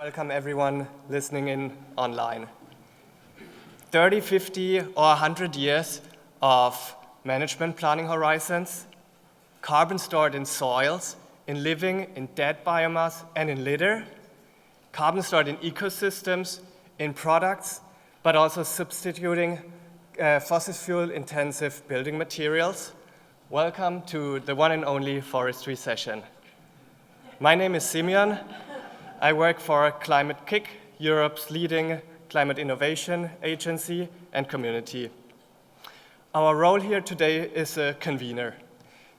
Welcome everyone listening in online. 30, 50, or 100 years of management planning horizons, carbon stored in soils, in living, in dead biomass, and in litter, carbon stored in ecosystems, in products, but also substituting fossil fuel-intensive building materials. Welcome to the one and only forestry session. My name is Simeon. I work for Climate Kick, Europe's leading climate innovation agency and community. Our role here today is a convener.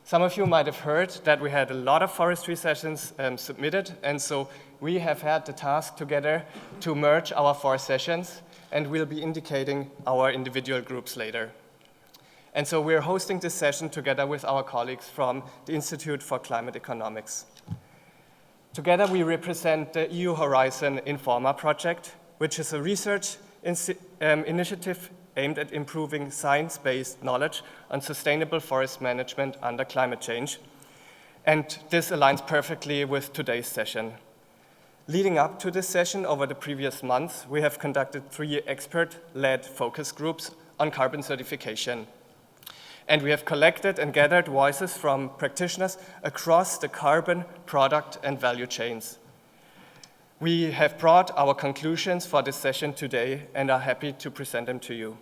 Some of you might have heard that we had a lot of forestry sessions submitted, and so we have had the task together to merge our 4 sessions, and we'll be indicating our individual groups later. And so we're hosting this session together with our colleagues from the Institute for Climate Economics. Together we represent the EU Horizon Informa project, which is a research initiative aimed at improving science-based knowledge on sustainable forest management under climate change. And this aligns perfectly with today's session. Leading up to this session over the previous months, we have conducted 3 expert-led focus groups on carbon certification. And we have collected and gathered voices from practitioners across the carbon, product, and value chains. We have brought our conclusions for this session today and are happy to present them to you.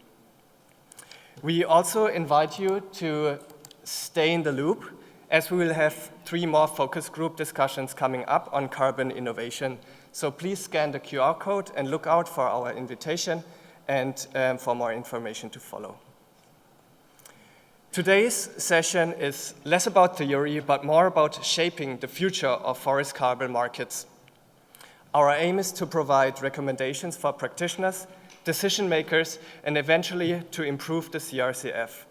We also invite you to stay in the loop, as we will have 3 more focus group discussions coming up on carbon innovation. So please scan the QR code and look out for our invitation and for more information to follow. Today's session is less about theory, but more about shaping the future of forest carbon markets. Our aim is to provide recommendations for practitioners, decision makers, and eventually to improve the CRCF.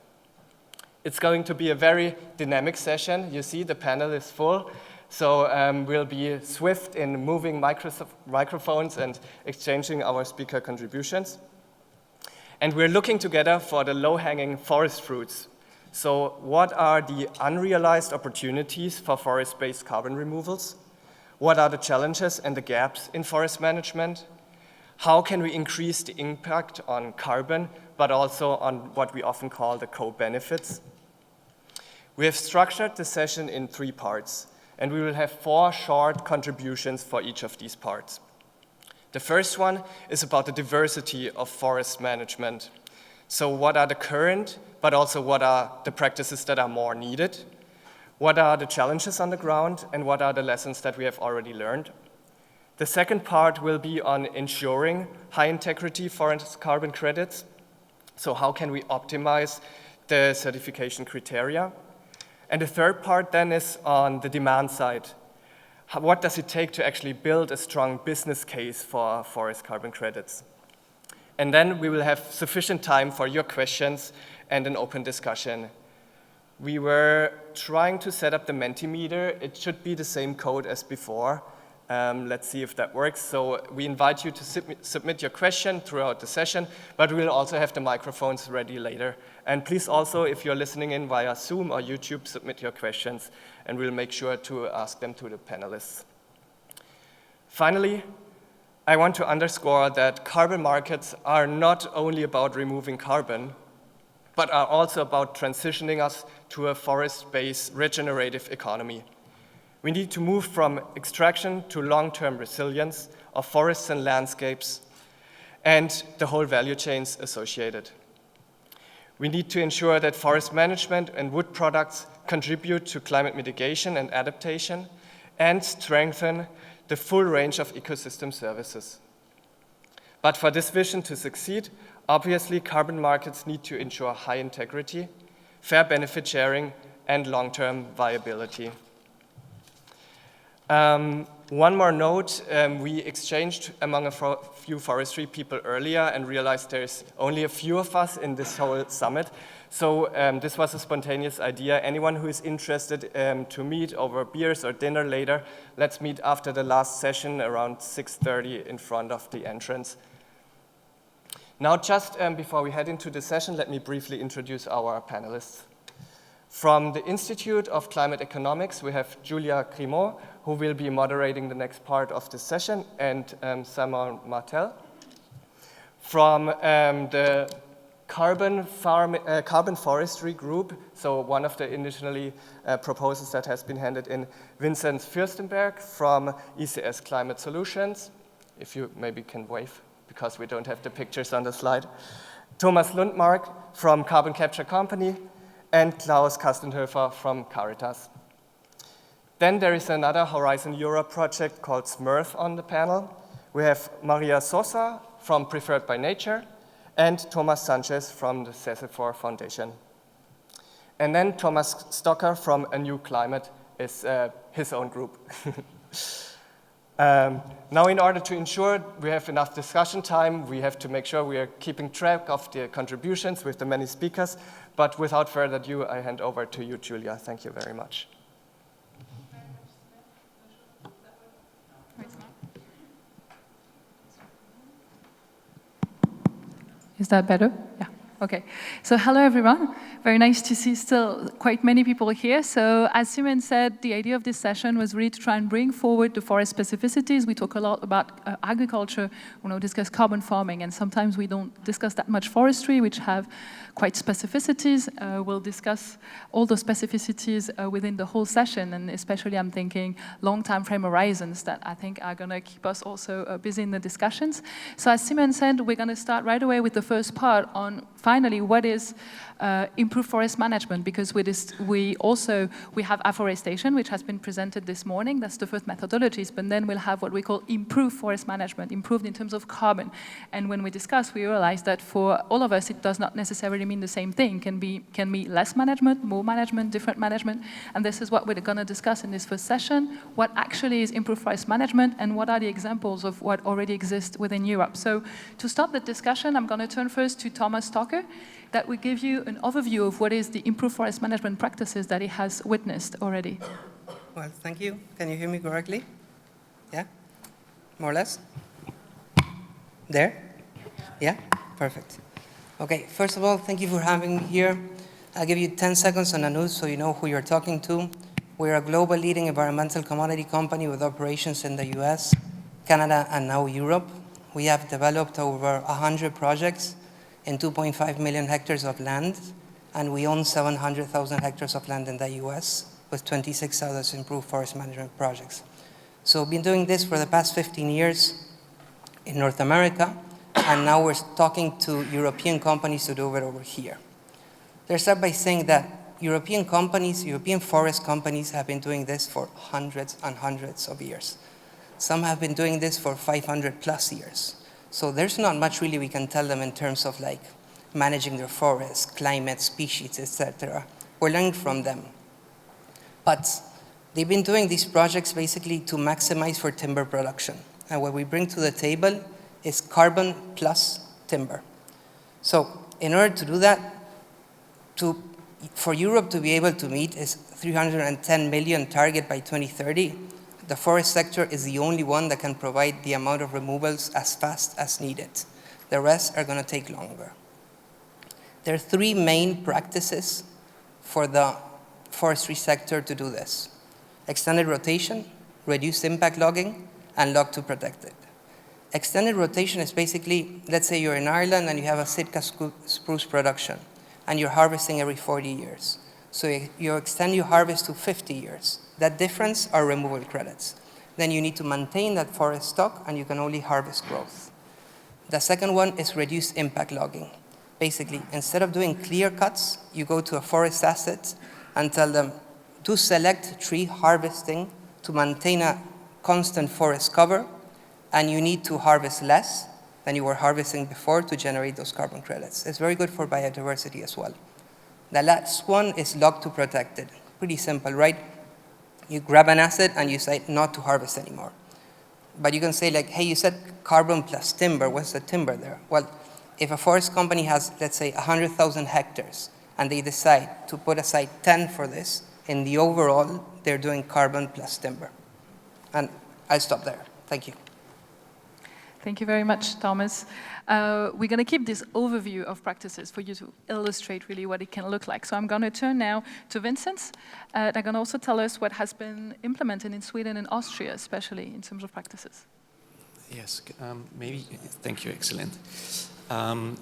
It's going to be a very dynamic session. You see the panel is full, so we'll be swift in moving microphones and exchanging our speaker contributions. And we're looking together for the low-hanging forest fruits. So what are the unrealized opportunities for forest-based carbon removals? What are the challenges and the gaps in forest management? How can we increase the impact on carbon, but also on what we often call the co-benefits? We have structured the session in 3 parts, and we will have 4 short contributions for each of these parts. The first one is about the diversity of forest management. So what are the current, but also what are the practices that are more needed? What are the challenges on the ground, and what are the lessons that we have already learned? The second part will be on ensuring high-integrity forest carbon credits. So how can we optimize the certification criteria? And the third part then is on the demand side. What does it take to actually build a strong business case for forest carbon credits? And then we will have sufficient time for your questions and an open discussion. We were trying to set up the Mentimeter. It should be the same code as before. Let's see if that works. So we invite you to submit your question throughout the session, but we'll also have the microphones ready later. And please also, if you're listening in via Zoom or YouTube, submit your questions, and we'll make sure to ask them to the panelists. Finally, I want to underscore that carbon markets are not only about removing carbon, but are also about transitioning us to a forest-based regenerative economy. We need to move from extraction to long-term resilience of forests and landscapes and the whole value chains associated. We need to ensure that forest management and wood products contribute to climate mitigation and adaptation and strengthen the full range of ecosystem services. But for this vision to succeed, obviously carbon markets need to ensure high integrity, fair benefit sharing, and long-term viability. One more note, we exchanged among a few forestry people earlier and realized there's only a few of us in this whole summit. So this was a spontaneous idea. Anyone who is interested to meet over beers or dinner later, let's meet after the last session around 6:30 in front of the entrance. Now, just before we head into the session, let me briefly introduce our panelists. From the Institute of Climate Economics, we have Julia Grimaud, who will be moderating the next part of this session, and Simeon Martel. From the carbon forestry group, so one of the initially proposals that has been handed in, Vincent Fürstenberg from ECS Climate Solutions, if you maybe can wave, because we don't have the pictures on the slide. Thomas Lundmark from Carbon Capture Company, and Klaus Kastenhöfer from Caritas. Then there is another Horizon Europe project called SMERF on the panel. We have María Sosa from Preferred by Nature, and Thomas Sanchez from the Cesefor Foundation. And then Thomas Stocker from Anew Climate is his own group. Now, in order to ensure we have enough discussion time, we have to make sure we are keeping track of the contributions with the many speakers. But without further ado, I hand over to you, Julia. Thank you very much. Is that better? Yeah. Okay. So hello, everyone. Very nice to see still quite many people here. So as Simeon said, the idea of this session was really to try and bring forward the forest specificities. We talk a lot about agriculture, discuss carbon farming, and sometimes we don't discuss that much forestry, which have quite specificities. We'll discuss all the specificities within the whole session, and especially I'm thinking long time frame horizons that I think are going to keep us also busy in the discussions. So as Simeon said, we're going to start right away with the first part on finally what is improved forest management, because we have afforestation, which has been presented this morning. That's the first methodologies, but then we'll have what we call improved forest management, improved in terms of carbon. And when we discuss, we realize that for all of us, it does not necessarily mean the same thing. Can be less management, more management, different management. And this is what we're going to discuss in this first session, what actually is improved forest management and what are the examples of what already exists within Europe. So to start the discussion, I'm going to turn first to Thomas Stocker, that will give you an overview of what is the improved forest management practices that he has witnessed already. Well, thank you. Can you hear me correctly? Yeah? More or less? There? Yeah? Perfect. Okay, first of all, thank you for having me here. I'll give you 10 seconds on Anew so you know who you're talking to. We're a global leading environmental commodity company with operations in the US, Canada, and now Europe. We have developed over 100 projects in 2.5 million hectares of land, and we own 700,000 hectares of land in the US with 26,000 improved forest management projects. So we've been doing this for the past 15 years in North America, and now we're talking to European companies to do it over here. Let's start by saying that European forest companies have been doing this for hundreds and hundreds of years. Some have been doing this for 500 plus years. So there's not much really we can tell them in terms of like managing their forests, climate, species, etc. We're learning from them. But they've been doing these projects basically to maximize for timber production. And what we bring to the table is carbon plus timber. So in order to do that, for Europe to be able to meet its 310 million target by 2030, the forest sector is the only one that can provide the amount of removals as fast as needed. The rest are going to take longer. There are three main practices for the forestry sector to do this: extended rotation, reduced impact logging, and log to protected. Extended rotation is basically, let's say you're in Ireland and you have a Sitka spruce production, and you're harvesting every 40 years. So you extend your harvest to 50 years. That difference are removal credits. Then you need to maintain that forest stock, and you can only harvest growth. The second one is reduced impact logging. Basically, instead of doing clear cuts, you go to a forest asset and tell them to select tree harvesting to maintain a constant forest cover, and you need to harvest less than you were harvesting before to generate those carbon credits. It's very good for biodiversity as well. The last one is log to protected. Pretty simple, right? You grab an asset and you say not to harvest anymore. But you can say like, hey, you said carbon plus timber. What's the timber there? Well, if a forest company has, let's say, 100,000 hectares, and they decide to put aside 10 for this, in the overall, they're doing carbon plus timber. And I'll stop there. Thank you. Thank you very much, Thomas. We're going to keep this overview of practices for you to illustrate really what it can look like. So I'm going to turn now to Vincent. They're going to also tell us what has been implemented in Sweden and Austria, especially in terms of practices. Yes, maybe. Thank you. Excellent.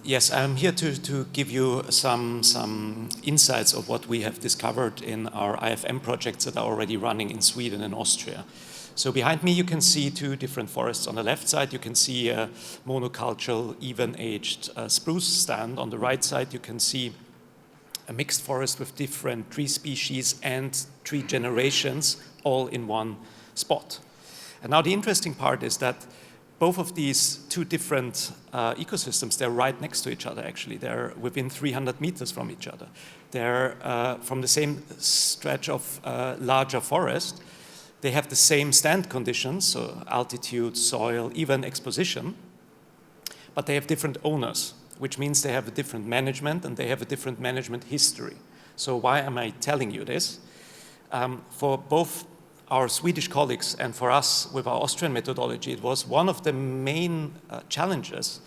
Yes, I'm here to give you some insights of what we have discovered in our IFM projects that are already running in Sweden and Austria. So behind me you can see two different forests. On the left side you can see a monocultural, even-aged spruce stand. On the right side you can see a mixed forest with different tree species and tree generations all in one spot. And now the interesting part is that both of these two different ecosystems, they're right next to each other actually. They're within 300 meters from each other. They're from the same stretch of larger forest. They have the same stand conditions, so altitude, soil, even exposition, but they have different owners, which means they have a different management and they have a different management history. So why am I telling you this? For both our Swedish colleagues and for us with our Austrian methodology, it was one of the main challenges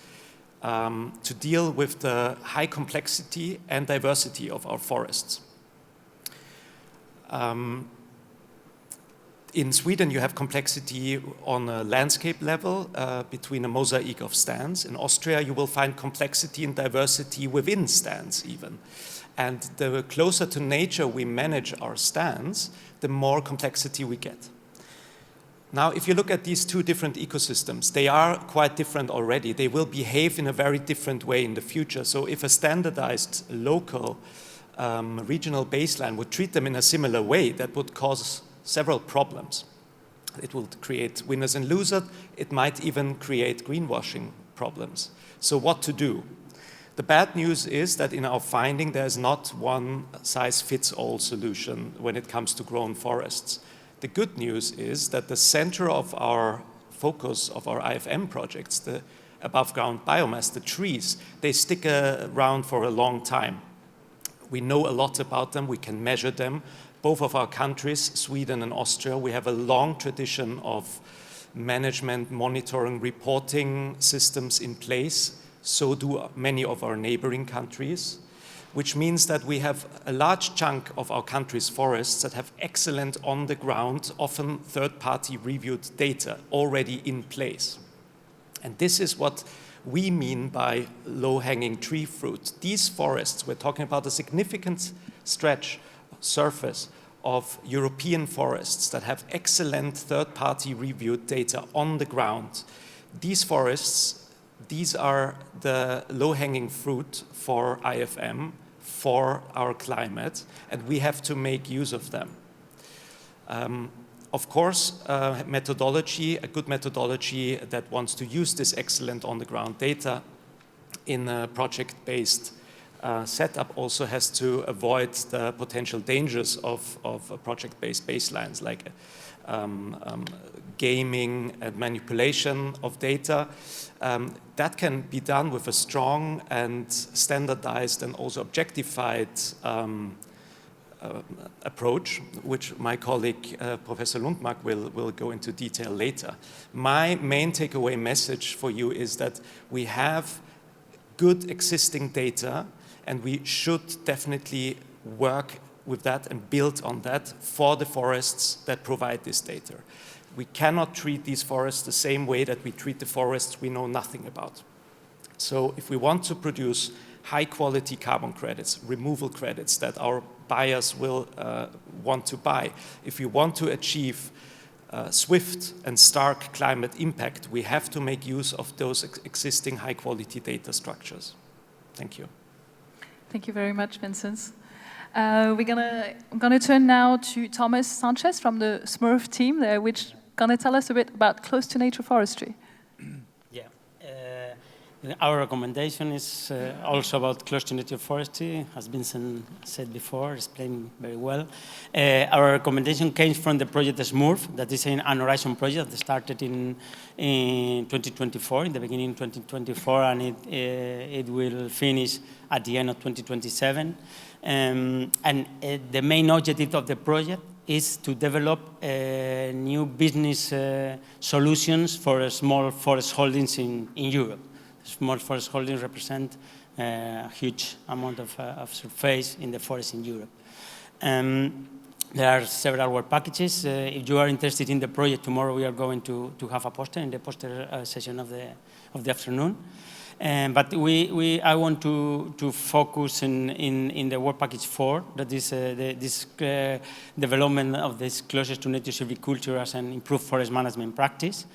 to deal with the high complexity and diversity of our forests. In Sweden, you have complexity on a landscape level between a mosaic of stands. In Austria, you will find complexity and diversity within stands even. And the closer to nature we manage our stands, the more complexity we get. Now, if you look at these two different ecosystems, they are quite different already. They will behave in a very different way in the future. So if a standardized local regional baseline would treat them in a similar way, that would cause several problems. It will create winners and losers. It might even create greenwashing problems. So what to do? The bad news is that in our finding, there's not one size-fits-all solution when it comes to grown forests. The good news is that the center of our focus of our IFM projects, the above-ground biomass, the trees, they stick around for a long time. We know a lot about them. We can measure them. Both of our countries, Sweden and Austria, we have a long tradition of management, monitoring, reporting systems in place. So do many of our neighboring countries, which means that we have a large chunk of our country's forests that have excellent on-the-ground, often third-party reviewed data already in place. And this is what we mean by low-hanging tree fruit. These forests, we're talking about a significant stretch surface of European forests that have excellent third-party reviewed data on the ground. These forests, these are the low-hanging fruit for IFM, for our climate, and we have to make use of them. Of course, methodology, a good methodology that wants to use this excellent on-the-ground data in a project-based setup also has to avoid the potential dangers of project-based baselines like gaming and manipulation of data. That can be done with a strong and standardized and also objectified approach, which my colleague Professor Lundmark will go into detail later. My main takeaway message for you is that we have good existing data and we should definitely work with that and build on that for the forests that provide this data. We cannot treat these forests the same way that we treat the forests we know nothing about. So if we want to produce high quality carbon credits, removal credits that our buyers will want to buy, if we want to achieve swift and stark climate impact, we have to make use of those existing high quality data structures. Thank you. Thank you very much, Vincent. I'm gonna turn now to Thomas Sanchez from the Smurf team, which gonna tell us a bit about close to nature forestry. Yeah, our recommendation is also about close to nature forestry, as Vincent said before, explained very well. Our recommendation came from the project Smurf, that is an horizon project that started in 2024, in the beginning of 2024, and it will finish at the end of 2027. And the main objective of the project is to develop new business solutions for small forest holdings in Europe. Small forest holdings represent a huge amount of surface in the forest in Europe. There are several work packages. If you are interested in the project, tomorrow we are going to have a poster in the poster session of the afternoon. But I want to focus in the work package 4, that is this development of this closest to nature silviculture as an improved forest management practice.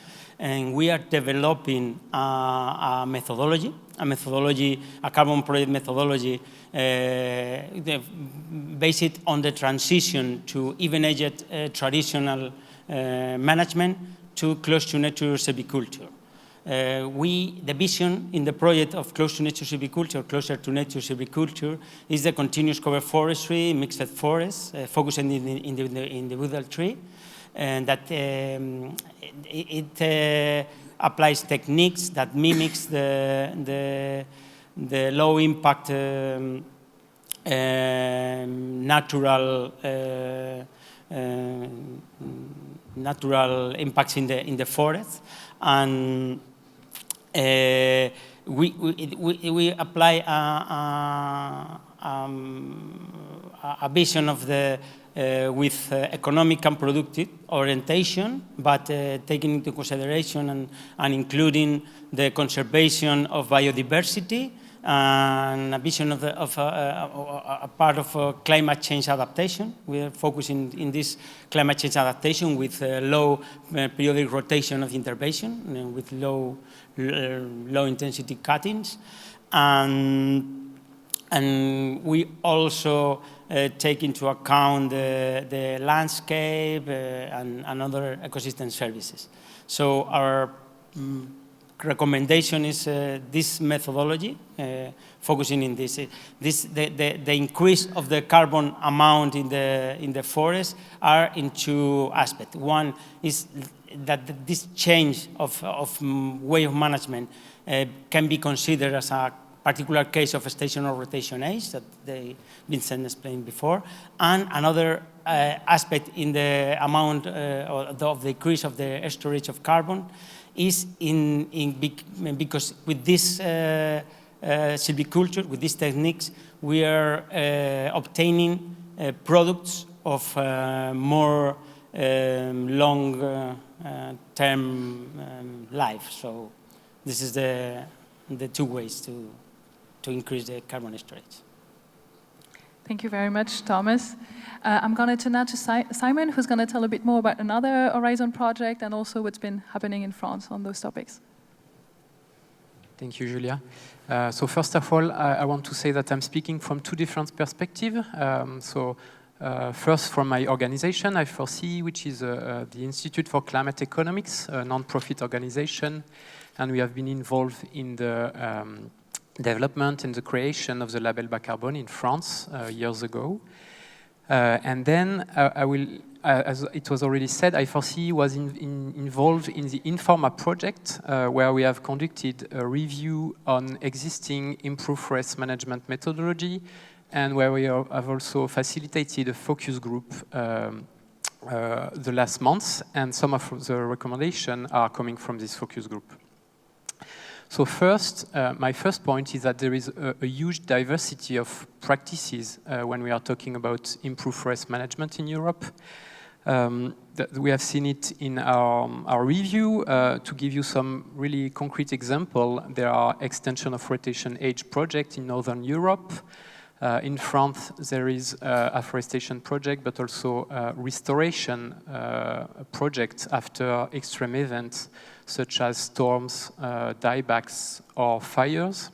And we are developing a methodology, a carbon project methodology based on the transition to even-aged traditional management to close to nature silviculture. The vision in the project of close to nature silviculture, closer to nature silviculture, is the continuous cover forestry, mixed forests, focusing in the individual tree, and that it applies techniques that mimics the low impact natural impacts in the forest, and we apply a vision of the with economic and productive orientation, but taking into consideration and including the conservation of biodiversity and a vision of a part of climate change adaptation. We are focusing in this climate change adaptation with low periodic rotation of intervention, with low intensity cuttings, and we also take into account the landscape and other ecosystem services. So our recommendation is this methodology, focusing in this. The increase of the carbon amount in the forest are in two aspects. One is that this change of way of management can be considered as a particular case of stationary rotation age that Vincent explained before, and another aspect in the amount of the increase of the storage of carbon is because with this silviculture, with these techniques, we are obtaining products of more long-term life. So this is the two ways to increase the carbon storage. Thank you very much, Thomas. I'm going to turn now to Simon, who's going to tell a bit more about another Horizon project and also what's been happening in France on those topics. Thank you, Julia. So first of all, I want to say that I'm speaking from two different perspectives. First, from my organization, I4C, which is the Institute for Climate Economics, a non-profit organization, and we have been involved in the development and the creation of the label Bas Carbone in France years ago. And then I will, as it was already said, I4C was involved in the Informa project, where we have conducted a review on existing improved forest management methodology, and where we have also facilitated a focus group the last months, and some of the recommendations are coming from this focus group. So first, my first point is that there is a huge diversity of practices when we are talking about improved forest management in Europe. We have seen it in our review. To give you some really concrete example, there are extension of rotation age projects in Northern Europe. In France, there is a afforestation project, but also a restoration project after extreme events, such as storms, diebacks, or fires.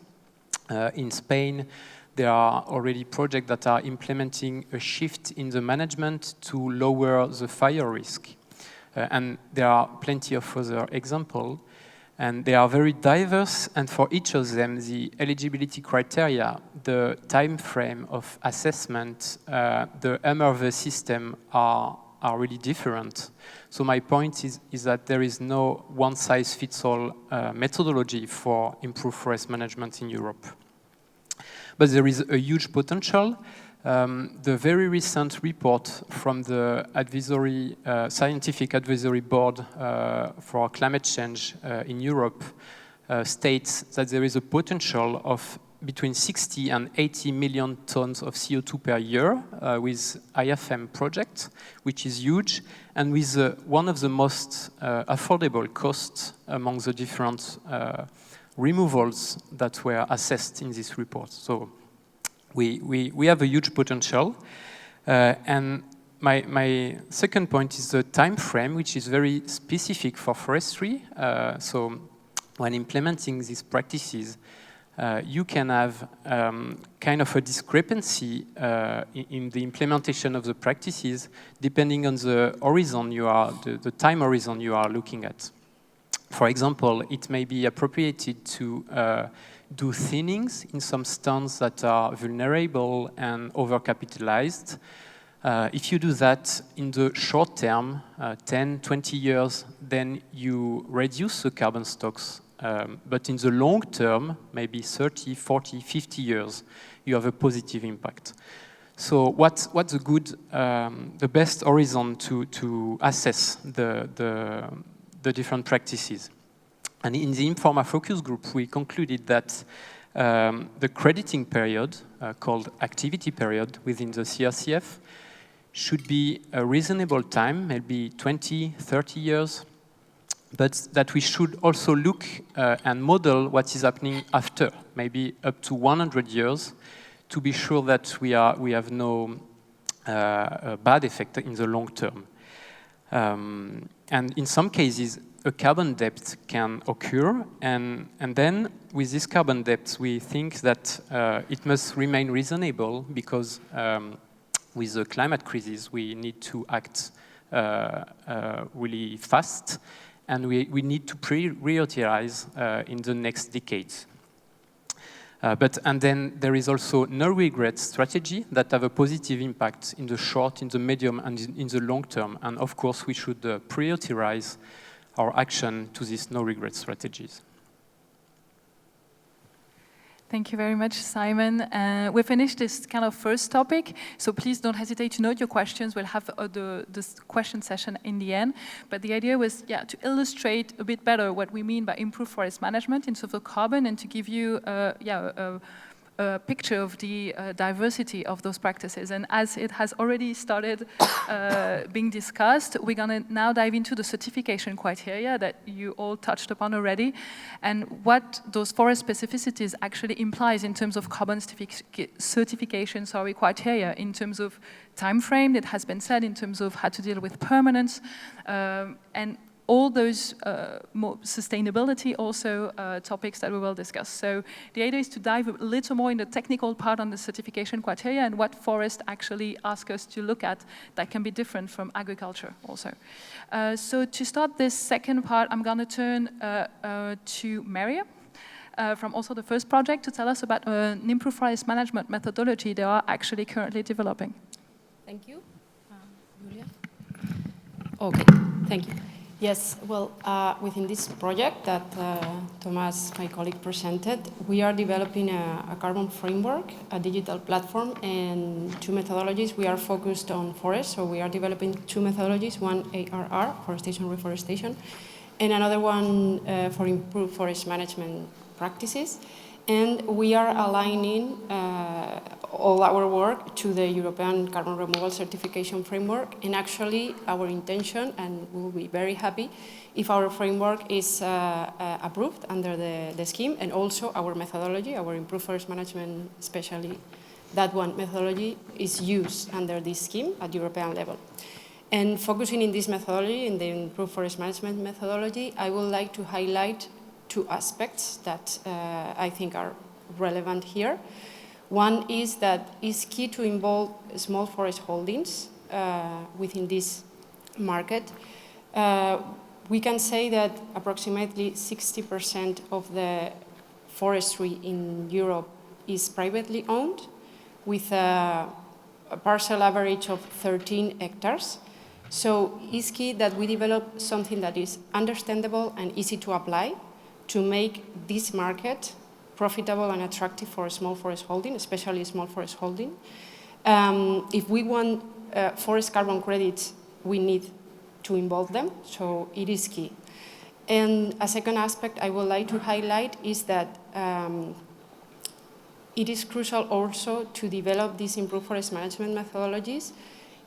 In Spain, there are already projects that are implementing a shift in the management to lower the fire risk. And there are plenty of other examples. And they are very diverse, and for each of them, the eligibility criteria, the time frame of assessment, the MRV system are really different. So my point is that there is no one-size-fits-all methodology for improved forest management in Europe. But there is a huge potential. The very recent report from the Scientific Advisory Board for Climate Change in Europe states that there is a potential of between 60 and 80 million tons of CO2 per year with IFM project, which is huge, and with one of the most affordable costs among the different removals that were assessed in this report. So we have a huge potential. And my second point is the time frame, which is very specific for forestry. So when implementing these practices, you can have kind of a discrepancy in the implementation of the practices depending on the horizon you are, the time horizon you are looking at. For example, it may be appropriated to do thinnings in some stands that are vulnerable and overcapitalized. If you do that in the short term, 10, 20 years, then you reduce the carbon stocks. But in the long term, maybe 30, 40, 50 years, you have a positive impact. So what's the best horizon to assess the different practices? And in the Informa focus group, we concluded that the crediting period, called activity period within the CRCF, should be a reasonable time, maybe 20, 30 years, but that we should also look and model what is happening after, maybe up to 100 years, to be sure that we have no bad effect in the long term. And in some cases, a carbon debt can occur, and then with this carbon debt, we think that it must remain reasonable because with the climate crisis, we need to act really fast, and we need to prioritize in the next decades. And then there is also no regret strategy that have a positive impact in the short, in the medium, and in the long term. And of course, we should prioritize our action to these no regret strategies. Thank you very much, Simon. We finished this kind of first topic, so please don't hesitate to note your questions. We'll have this question session in the end. But the idea was, to illustrate a bit better what we mean by improved forest management in terms of carbon, and to give you, a picture of the diversity of those practices. And as it has already started being discussed, we're going to now dive into the certification criteria that you all touched upon already, and what those forest specificities actually implies in terms of carbon certification criteria, in terms of time frame that has been said, in terms of how to deal with permanence, and all those more sustainability also topics that we will discuss. So the idea is to dive a little more in the technical part on the certification criteria and what forests actually ask us to look at that can be different from agriculture also. So to start this second part, I'm going to turn to María from also the first project to tell us about an improved forest management methodology they are actually currently developing. Thank you. Julia? Okay, thank you. Yes, well, within this project that Thomas, my colleague, presented, we are developing a carbon framework, a digital platform, and two methodologies. We are focused on forests, so we are developing two methodologies, one ARR, forestation reforestation, and another one for improved forest management practices. And we are aligning all our work to the European Carbon Removal Certification Framework. And actually, our intention, and we'll be very happy if our framework is approved under the scheme, and also our methodology, our improved forest management, especially that one methodology, is used under this scheme at European level. And focusing in this methodology, in the improved forest management methodology, I would like to highlight two aspects that I think are relevant here. One is that it's key to involve small forest holdings within this market. We can say that approximately 60% of the forestry in Europe is privately owned, with a parcel average of 13 hectares. So it's key that we develop something that is understandable and easy to apply, to make this market profitable and attractive for small forest holding, especially small forest holding. If we want forest carbon credits, we need to involve them, so it is key. And a second aspect I would like to highlight is that it is crucial also to develop these improved forest management methodologies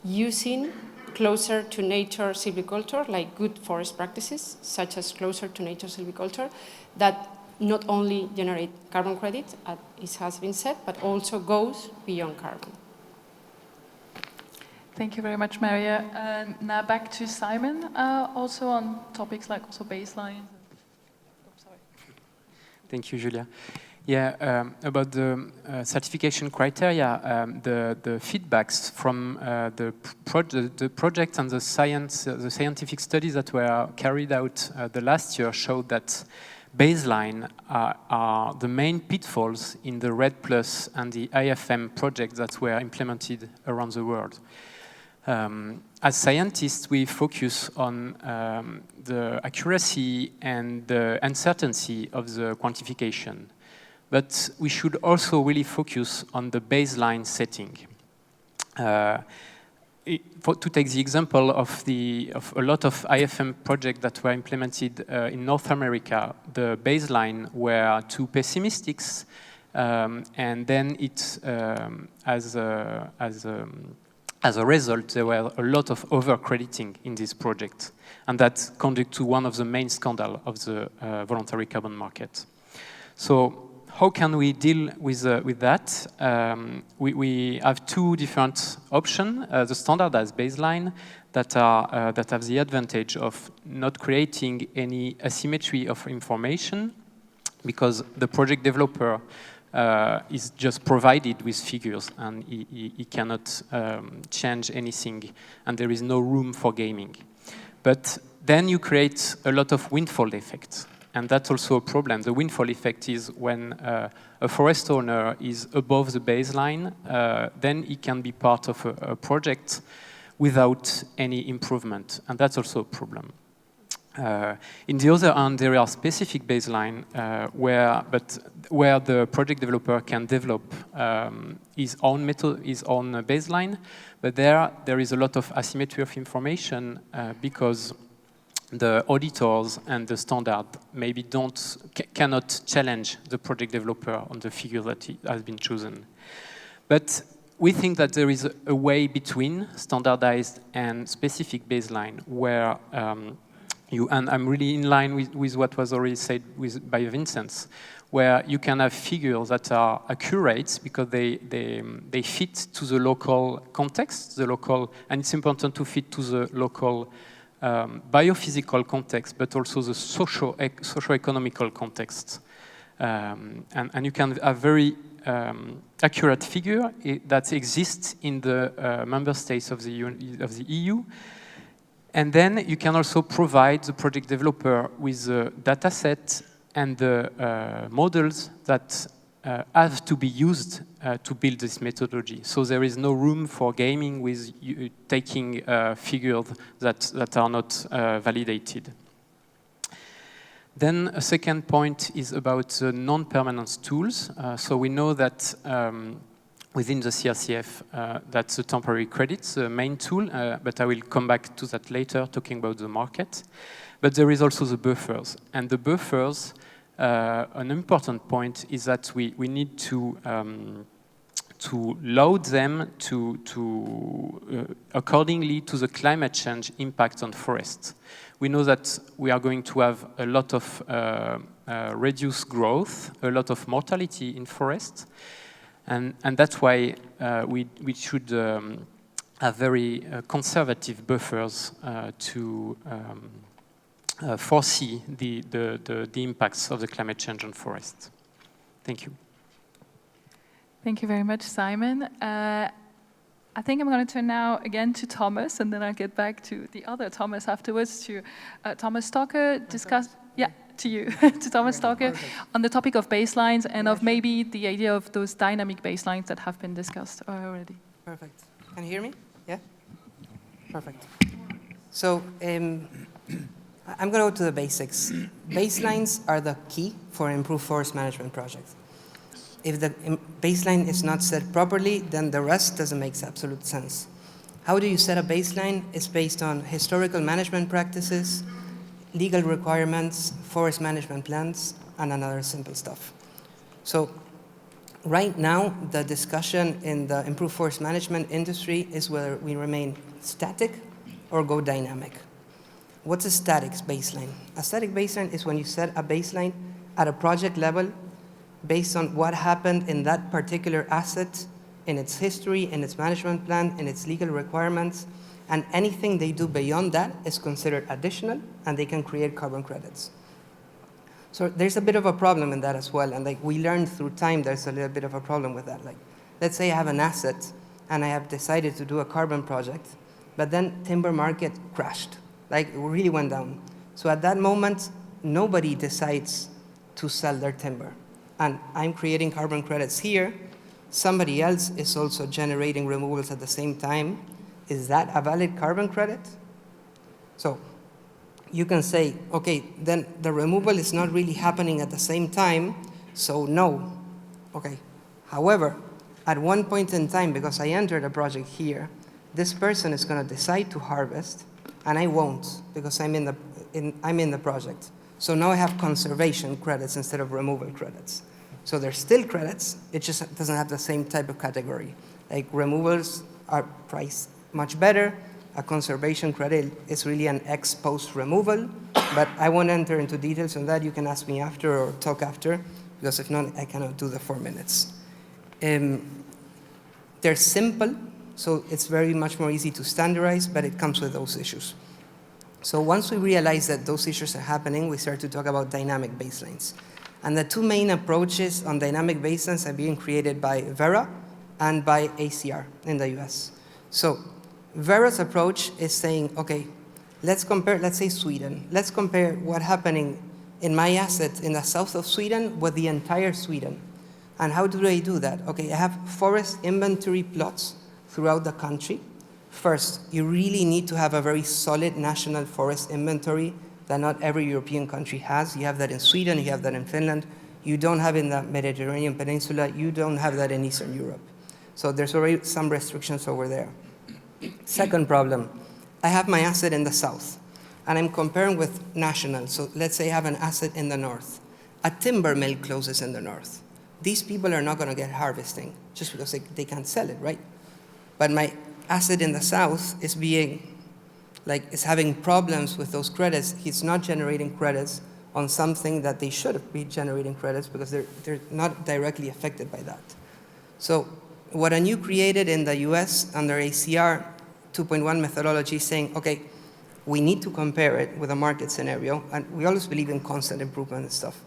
using closer to nature silviculture, like good forest practices, such as closer to nature silviculture, that not only generate carbon credits, as it has been said, but also goes beyond carbon. Thank you very much, Maria. Now back to Simon, also on topics like also baselines. Thank you, Julia. Yeah, about the certification criteria, the feedbacks from the projects and the scientific studies that were carried out the last year showed that baseline are the main pitfalls in the RED Plus and the IFM projects that were implemented around the world. As scientists, we focus on the accuracy and the uncertainty of the quantification. But we should also really focus on the baseline setting. To take the example of a lot of IFM projects that were implemented in North America, the baseline were too pessimistic, and then as a result, there were a lot of over-crediting in this project, and that conducted to one of the main scandals of the voluntary carbon market. So, how can we deal with that? We have two different options. The standardized baseline that have the advantage of not creating any asymmetry of information, because the project developer is just provided with figures and he cannot change anything, and there is no room for gaming. But then you create a lot of windfall effects. And that's also a problem. The windfall effect is when a forest owner is above the baseline, then he can be part of a project without any improvement. And that's also a problem. In the other hand, there are specific baselines where the project developer can develop his own method, his own baseline. But there is a lot of asymmetry of information because the auditors and the standard maybe cannot challenge the project developer on the figure that has been chosen. But we think that there is a way between standardized and specific baseline where and I'm really in line with what was already said by Vincent, where you can have figures that are accurate because they fit to the local context, and it's important to fit to the local biophysical context, but also the socio-economical context. And you can have very accurate figure that exists in the member states of the EU. And then you can also provide the project developer with the data set and the models that have to be used to build this methodology. So there is no room for gaming with taking figures that are not validated. Then a second point is about non-permanence tools. So we know that within the CRCF, that's the temporary credits, the main tool, but I will come back to that later, talking about the market. But there is also the buffers. And the buffers, an important point is that we need to load them accordingly to the climate change impact on forests. We know that we are going to have a lot of reduced growth, a lot of mortality in forests, and that's why we should have very conservative buffers to foresee the impacts of the climate change on forests. Thank you. Thank you very much, Simon. I think I'm going to turn now again to Thomas, and then I'll get back to the other Thomas afterwards, to Thomas Stocker, to you, to Thomas Stocker, on the topic of baselines and of maybe the idea of those dynamic baselines that have been discussed already. Perfect. Can you hear me? Yeah? Perfect. So I'm going to go to the basics. Baselines are the key for improved forest management projects. If the baseline is not set properly, then the rest doesn't make absolute sense. How do you set a baseline? It's based on historical management practices, legal requirements, forest management plans, and another simple stuff. So right now, the discussion in the improved forest management industry is whether we remain static or go dynamic. What's a static baseline? A static baseline is when you set a baseline at a project level based on what happened in that particular asset, in its history, in its management plan, in its legal requirements, and anything they do beyond that is considered additional, and they can create carbon credits. So there's a bit of a problem in that as well, and like we learned through time, there's a little bit of a problem with that. Like, let's say I have an asset, and I have decided to do a carbon project, but then timber market crashed, like it really went down. So at that moment, nobody decides to sell their timber. And I'm creating carbon credits here. Somebody else is also generating removals at the same time. Is that a valid carbon credit? So you can say, okay, then the removal is not really happening at the same time, so no. Okay. However, at one point in time, because I entered a project here, this person is going to decide to harvest, and I won't, because I'm in the project. So now I have conservation credits instead of removal credits. So there's still credits, it just doesn't have the same type of category. Like removals are priced much better. A conservation credit is really an ex-post removal, but I won't enter into details on that. You can ask me after or talk after, because if not, I cannot do the 4 minutes. They're simple, so it's very much more easy to standardize, but it comes with those issues. So once we realize that those issues are happening, we start to talk about dynamic baselines. And the two main approaches on dynamic baselines are being created by Vera and by ACR in the US. So Vera's approach is saying, okay, let's compare, let's say Sweden. Let's compare what's happening in my asset in the south of Sweden with the entire Sweden. And how do they do that? Okay, I have forest inventory plots throughout the country. First, you really need to have a very solid national forest inventory that not every European country has. You have that in Sweden, you have that in Finland. You don't have it in the Mediterranean Peninsula. You don't have that in Eastern Europe. So there's already some restrictions over there. Second problem, I have my asset in the south, and I'm comparing with national. So let's say I have an asset in the north. A timber mill closes in the north. These people are not going to get harvesting just because they can't sell it, right? But my asset in the south is is having problems with those credits. He's not generating credits on something that they should be generating credits because they're not directly affected by that. So what Anew created in the US under ACR 2.1 methodology saying, okay, we need to compare it with a market scenario, and we always believe in constant improvement and stuff.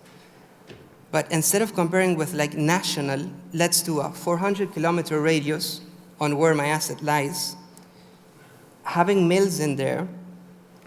But instead of comparing with like national, let's do a 400-kilometer radius on where my asset lies, having mills in there,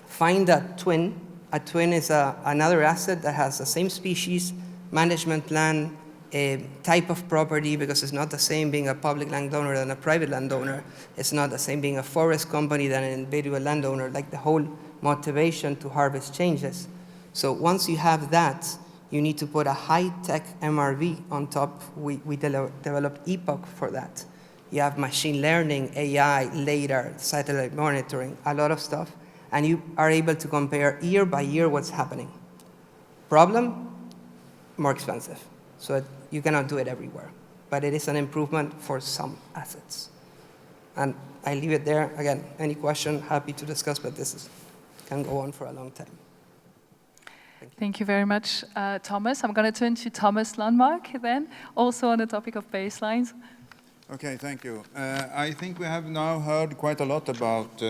find a twin. A twin is another asset that has the same species, management plan, a type of property, because it's not the same being a public landowner than a private landowner. It's not the same being a forest company than an individual landowner. Like the whole motivation to harvest changes. So once you have that, you need to put a high-tech MRV on top. We developed Epoch for that. You have machine learning, AI, LiDAR, satellite monitoring, a lot of stuff. And you are able to compare year by year what's happening. Problem? More expensive. So you cannot do it everywhere. But it is an improvement for some assets. And I leave it there. Again, any question, happy to discuss, but this can go on for a long time. Thank you very much, Thomas. I'm going to turn to Thomas Lundmark then, also on the topic of baselines. Okay, thank you. I think we have now heard quite a lot about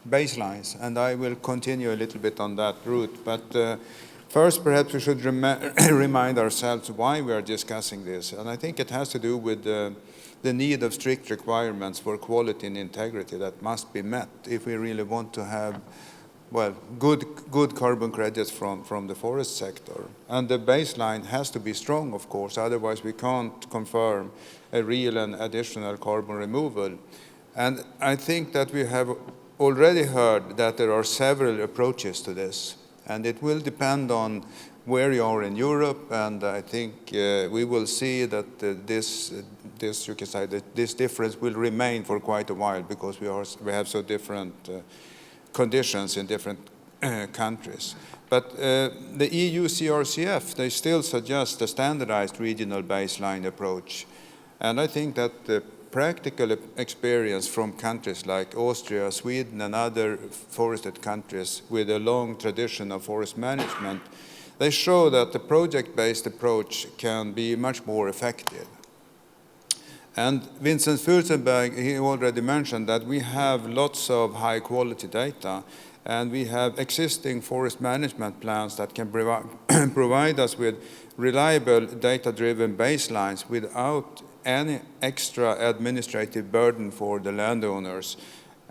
baselines, and I will continue a little bit on that route. But first, perhaps we should remind ourselves why we are discussing this. And I think it has to do with the need of strict requirements for quality and integrity that must be met if we really want to have, well, good carbon credits from the forest sector. And the baseline has to be strong, of course, otherwise we can't confirm a real and additional carbon removal. And I think that we have already heard that there are several approaches to this, and it will depend on where you are in Europe, and I think we will see that this you can say that this difference will remain for quite a while, because we have so different conditions in different countries. But the EU CRCF, they still suggest a standardized regional baseline approach. And I think that the practical experience from countries like Austria, Sweden, and other forested countries with a long tradition of forest management, they show that the project-based approach can be much more effective. And Vincent Fürstenberg, he already mentioned that we have lots of high-quality data, and we have existing forest management plans that can provide us with reliable data-driven baselines without any extra administrative burden for the landowners.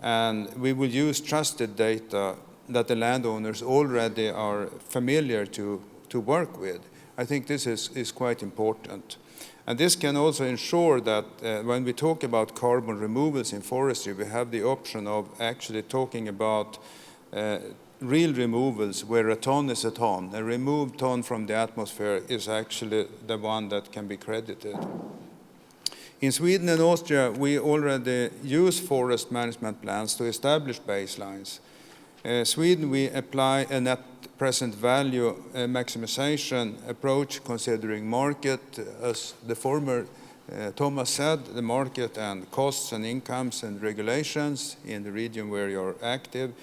And we will use trusted data that the landowners already are familiar to work with. I think this is quite important. And this can also ensure that when we talk about carbon removals in forestry, we have the option of actually talking about real removals where a ton is a ton. A removed ton from the atmosphere is actually the one that can be credited. In Sweden and Austria, we already use forest management plans to establish baselines. Sweden, we apply a net present value maximization approach considering market, as the former Thomas said, the market and costs and incomes and regulations in the region where you're active.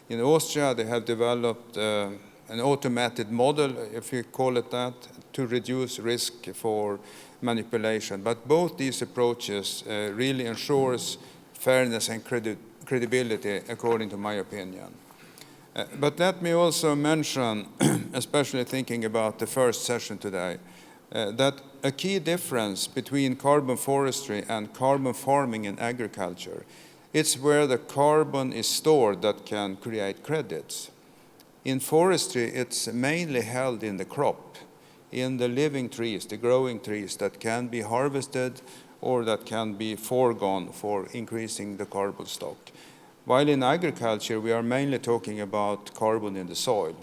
In Austria, they have developed an automated model, if you call it that, to reduce risk for manipulation. But both these approaches really ensures fairness and credibility, according to my opinion. But let me also mention, especially thinking about the first session today, that a key difference between carbon forestry and carbon farming in agriculture, it's where the carbon is stored that can create credits. In forestry, it's mainly held in the crop, in the living trees, the growing trees that can be harvested or that can be foregone for increasing the carbon stock. While in agriculture, we are mainly talking about carbon in the soil.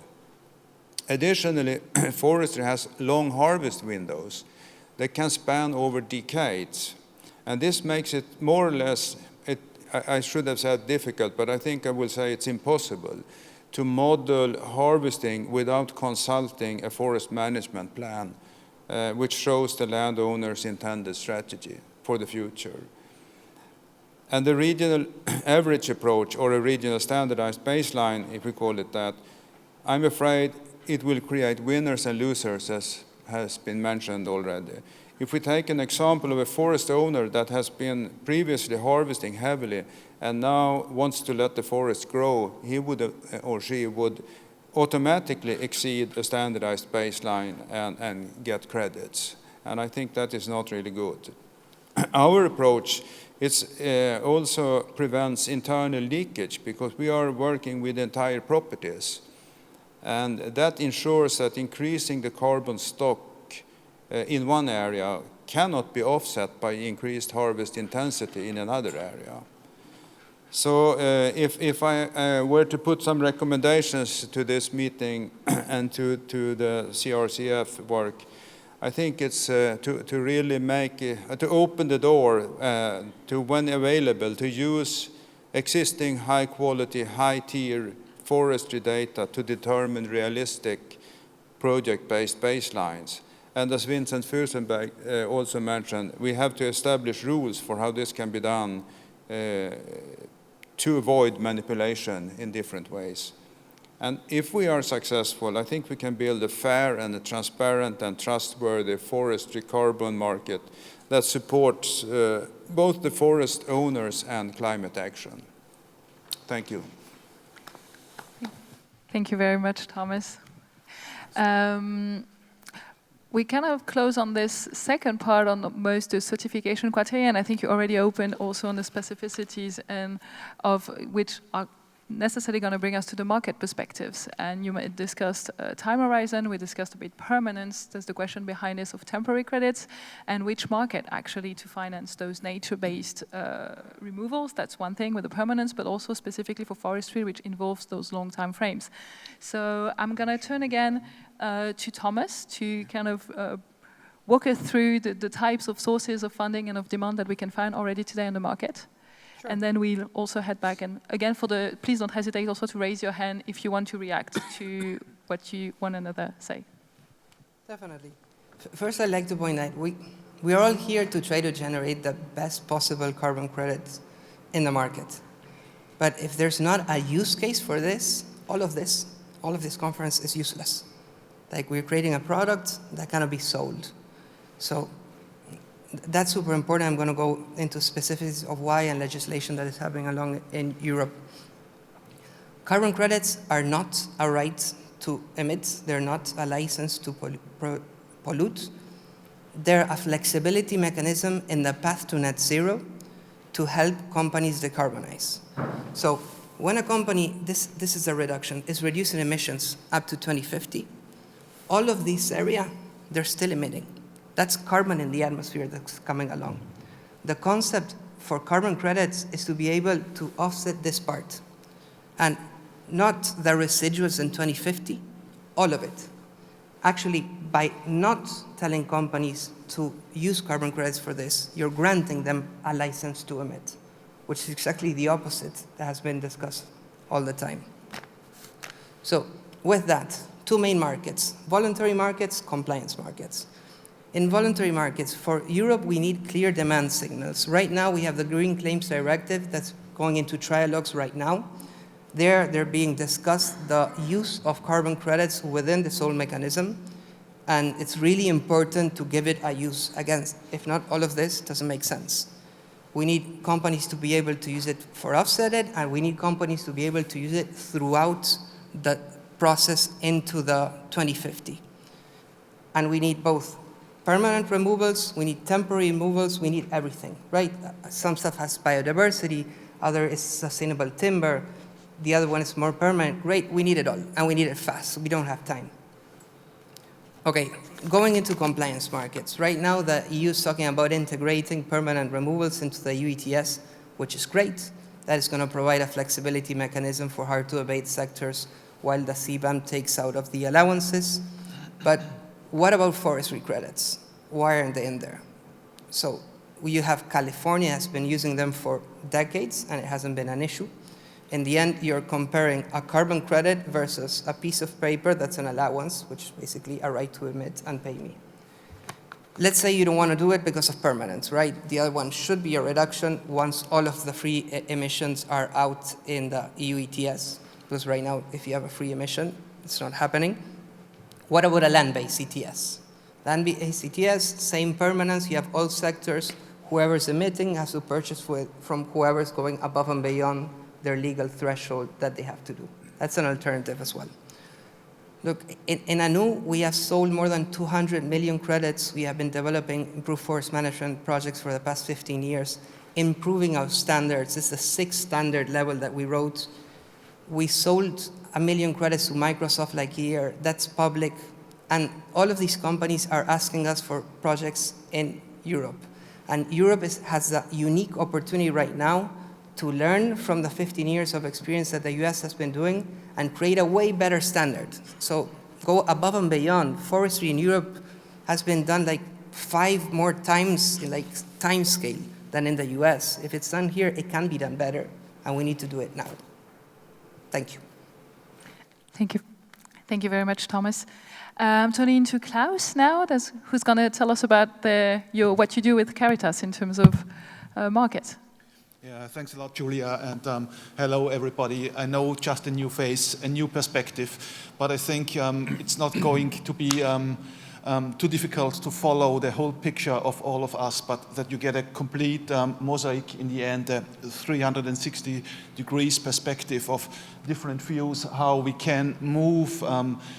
Additionally, forestry has long harvest windows that can span over decades. And this makes it more or less, I should have said difficult, but I think I will say it's impossible to model harvesting without consulting a forest management plan, which shows the landowner's intended strategy for the future. And the regional average approach, or a regional standardized baseline, if we call it that, I'm afraid it will create winners and losers, as has been mentioned already. If we take an example of a forest owner that has been previously harvesting heavily and now wants to let the forest grow, he would or she would automatically exceed a standardized baseline and get credits. And I think that is not really good. Our approach also prevents internal leakage, because we are working with entire properties. And that ensures that increasing the carbon stock in one area cannot be offset by increased harvest intensity in another area. So if I were to put some recommendations to this meeting and to the CRCF work, I think it's to really to open the door to, when available, to use existing high-quality, high-tier forestry data to determine realistic project-based baselines. And as Vincent Fürstenberg also mentioned, we have to establish rules for how this can be done to avoid manipulation in different ways. And if we are successful, I think we can build a fair and a transparent and trustworthy forestry carbon market that supports both the forest owners and climate action. Thank you. Thank you very much, Thomas. We kind of close on this second part on most the certification criteria, and I think you already opened also on the specificities and of which are necessarily going to bring us to the market perspectives. And you discussed time horizon, we discussed a bit permanence, there's the question behind this of temporary credits, and which market actually to finance those nature-based removals. That's one thing with the permanence, but also specifically for forestry, which involves those long time frames. So I'm going to turn again to Thomas to kind of walk us through the types of sources of funding and of demand that we can find already today in the market. Sure. And then we'll also head back. And again, please don't hesitate also to raise your hand if you want to react to what you one another say. Definitely. First, I'd like to point out, we are all here to try to generate the best possible carbon credits in the market. But if there's not a use case for this, all of this conference is useless. Like, we're creating a product that cannot be sold. So that's super important. I'm going to go into specifics of why and legislation that is happening along in Europe. Carbon credits are not a right to emit. They're not a license to pollute. They're a flexibility mechanism in the path to net zero to help companies decarbonize. So when a company, this is a reduction, is reducing emissions up to 2050, all of this area, they're still emitting. That's carbon in the atmosphere that's coming along. The concept for carbon credits is to be able to offset this part, and not the residuals in 2050, all of it. Actually, by not telling companies to use carbon credits for this, you're granting them a license to emit, which is exactly the opposite that has been discussed all the time. So with that, two main markets, voluntary markets, compliance markets. In voluntary markets, for Europe, we need clear demand signals. Right now, we have the Green Claims Directive that's going into trialogues right now. They're being discussed, the use of carbon credits within the sole mechanism, and it's really important to give it a use. Again, if not, all of this doesn't make sense. We need companies to be able to use it for offsetted, and we need companies to be able to use it throughout the process into the 2050. And we need both permanent removals, we need temporary removals, we need everything, right? Some stuff has biodiversity, other is sustainable timber, the other one is more permanent. Great, we need it all, and we need it fast, so we don't have time. Okay, going into compliance markets. Right now, the EU is talking about integrating permanent removals into the EU ETS, which is great. That is going to provide a flexibility mechanism for hard-to-abate sectors while the CBAM takes out of the allowances. But what about forestry credits? Why aren't they in there? So you have California has been using them for decades, and it hasn't been an issue. In the end, you're comparing a carbon credit versus a piece of paper that's an allowance, which is basically a right to emit and pay me. Let's say you don't want to do it because of permanence, right? The other one should be a reduction once all of the free emissions are out in the EU ETS, because right now, if you have a free emission, it's not happening. What about a land-based ETS? Land-based ETS, same permanence, you have all sectors, whoever's emitting has to purchase from whoever's going above and beyond their legal threshold that they have to do. That's an alternative as well. Look, in Anew, we have sold more than 200 million credits. We have been developing improved forest management projects for the past 15 years, improving our standards. It's the 6th standard level that we wrote. We sold 1 million credits to Microsoft like a year. That's public. And all of these companies are asking us for projects in Europe. And Europe has a unique opportunity right now to learn from the 15 years of experience that the US has been doing and create a way better standard. So go above and beyond. Forestry in Europe has been done like 5 more times in like time scale than in the US. If it's done here, it can be done better, and we need to do it now. Thank you. Thank you. Thank you very much, Thomas. I'm turning to Klaus now, who's going to tell us about what you do with Caritas in terms of market. Yeah, thanks a lot, Julia, and hello, everybody. I know just a new face, a new perspective, but I think it's not going to be too difficult to follow the whole picture of all of us, but that you get a complete mosaic in the end, a 360 degrees perspective of different views, how we can move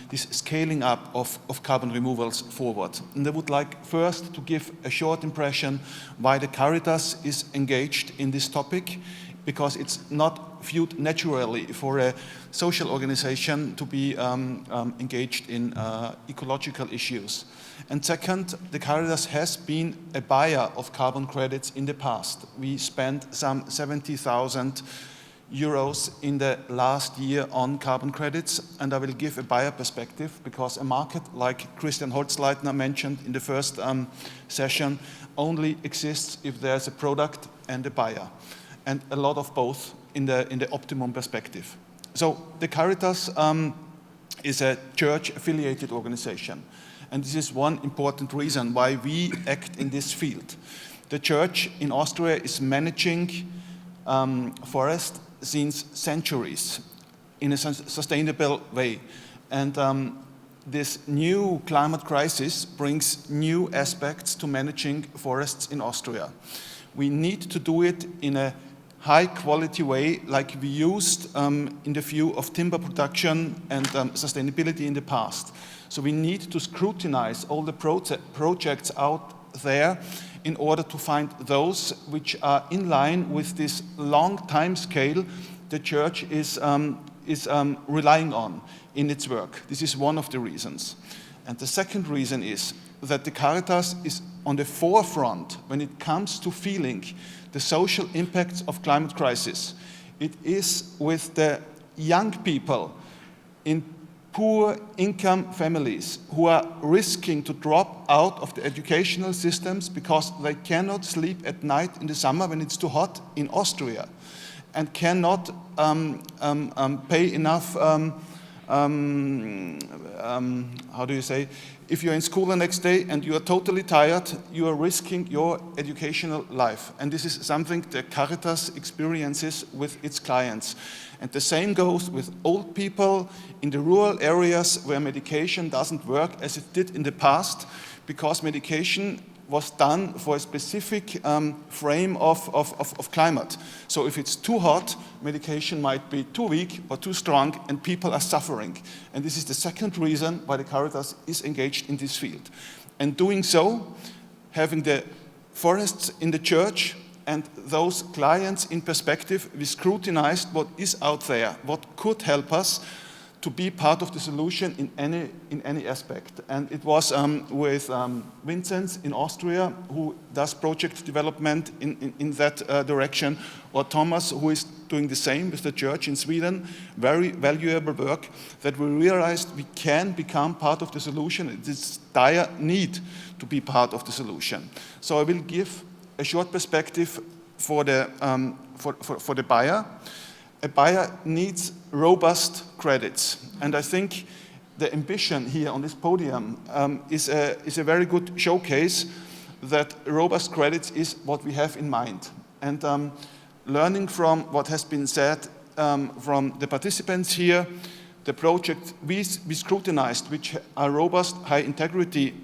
this scaling up of carbon removals forward. And I would like first to give a short impression why the Caritas is engaged in this topic, because it's not viewed naturally for a social organization to be engaged in ecological issues. And second, the Caritas has been a buyer of carbon credits in the past. We spent some 70,000 euros in the last year on carbon credits, and I will give a buyer perspective because a market like Christian Holzleitner mentioned in the first session only exists if there's a product and a buyer, and a lot of both in the optimum perspective. So the Caritas is a church-affiliated organization, and this is one important reason why we act in this field. The church in Austria is managing forest since centuries in a sustainable way. And this new climate crisis brings new aspects to managing forests in Austria. We need to do it in a high quality way like we used in the view of timber production and sustainability in the past. So we need to scrutinize all the projects out there in order to find those which are in line with this long time scale the church is relying on in its work. This is one of the reasons. And the second reason is that the Caritas is on the forefront when it comes to feeling the social impacts of climate crisis. It is with the young people in poor income families who are risking to drop out of the educational systems because they cannot sleep at night in the summer when it's too hot in Austria and cannot pay enough, how do you say, if you're in school the next day and you are totally tired, you are risking your educational life. And this is something that Caritas experiences with its clients. And the same goes with old people in the rural areas where medication doesn't work as it did in the past, because medication was done for a specific frame of climate. So if it's too hot, medication might be too weak or too strong, and people are suffering. And this is the second reason why the Caritas is engaged in this field. And doing so, having the forests in the church and those clients in perspective, we scrutinized what is out there, what could help us to be part of the solution in any aspect. And it was with Vinzenz in Austria, who does project development in that direction, or Thomas, who is doing the same with the church in Sweden, very valuable work, that we realized we can become part of the solution. It is dire need to be part of the solution. So I will give a short perspective for the buyer. A buyer needs robust credits. And I think the ambition here on this podium is a very good showcase that robust credits is what we have in mind. And learning from what has been said from the participants here, the project we scrutinized, which are robust, high integrity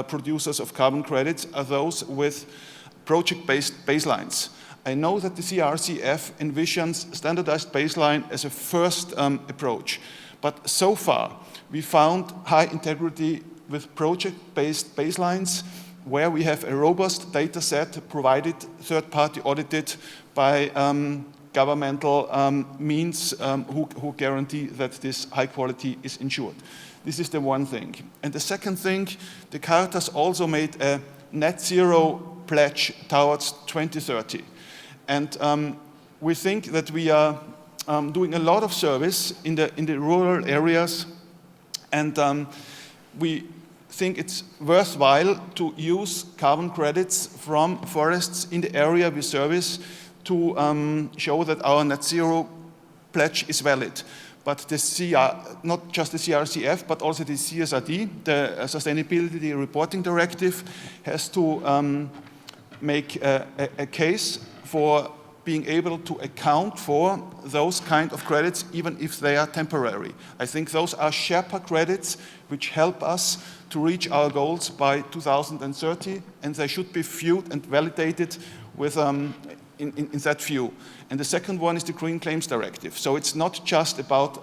producers of carbon credits, are those with project-based baselines. I know that the CRCF envisions standardized baseline as a first approach, but so far we found high integrity with project-based baselines where we have a robust data set provided, third-party audited by governmental means who guarantee that this high quality is ensured. This is the one thing. And the second thing, the Caritas also made a net zero pledge towards 2030. And we think that we are doing a lot of service in the rural areas, and we think it's worthwhile to use carbon credits from forests in the area we service to show that our net zero pledge is valid. But not just the CRCF, but also the CSRD, the Sustainability Reporting Directive, has to make a case for being able to account for those kind of credits, even if they are temporary. I think those are Sherpa credits which help us to reach our goals by 2030, and they should be viewed and validated with, in that view. And the second one is the Green Claims Directive. So it's not just about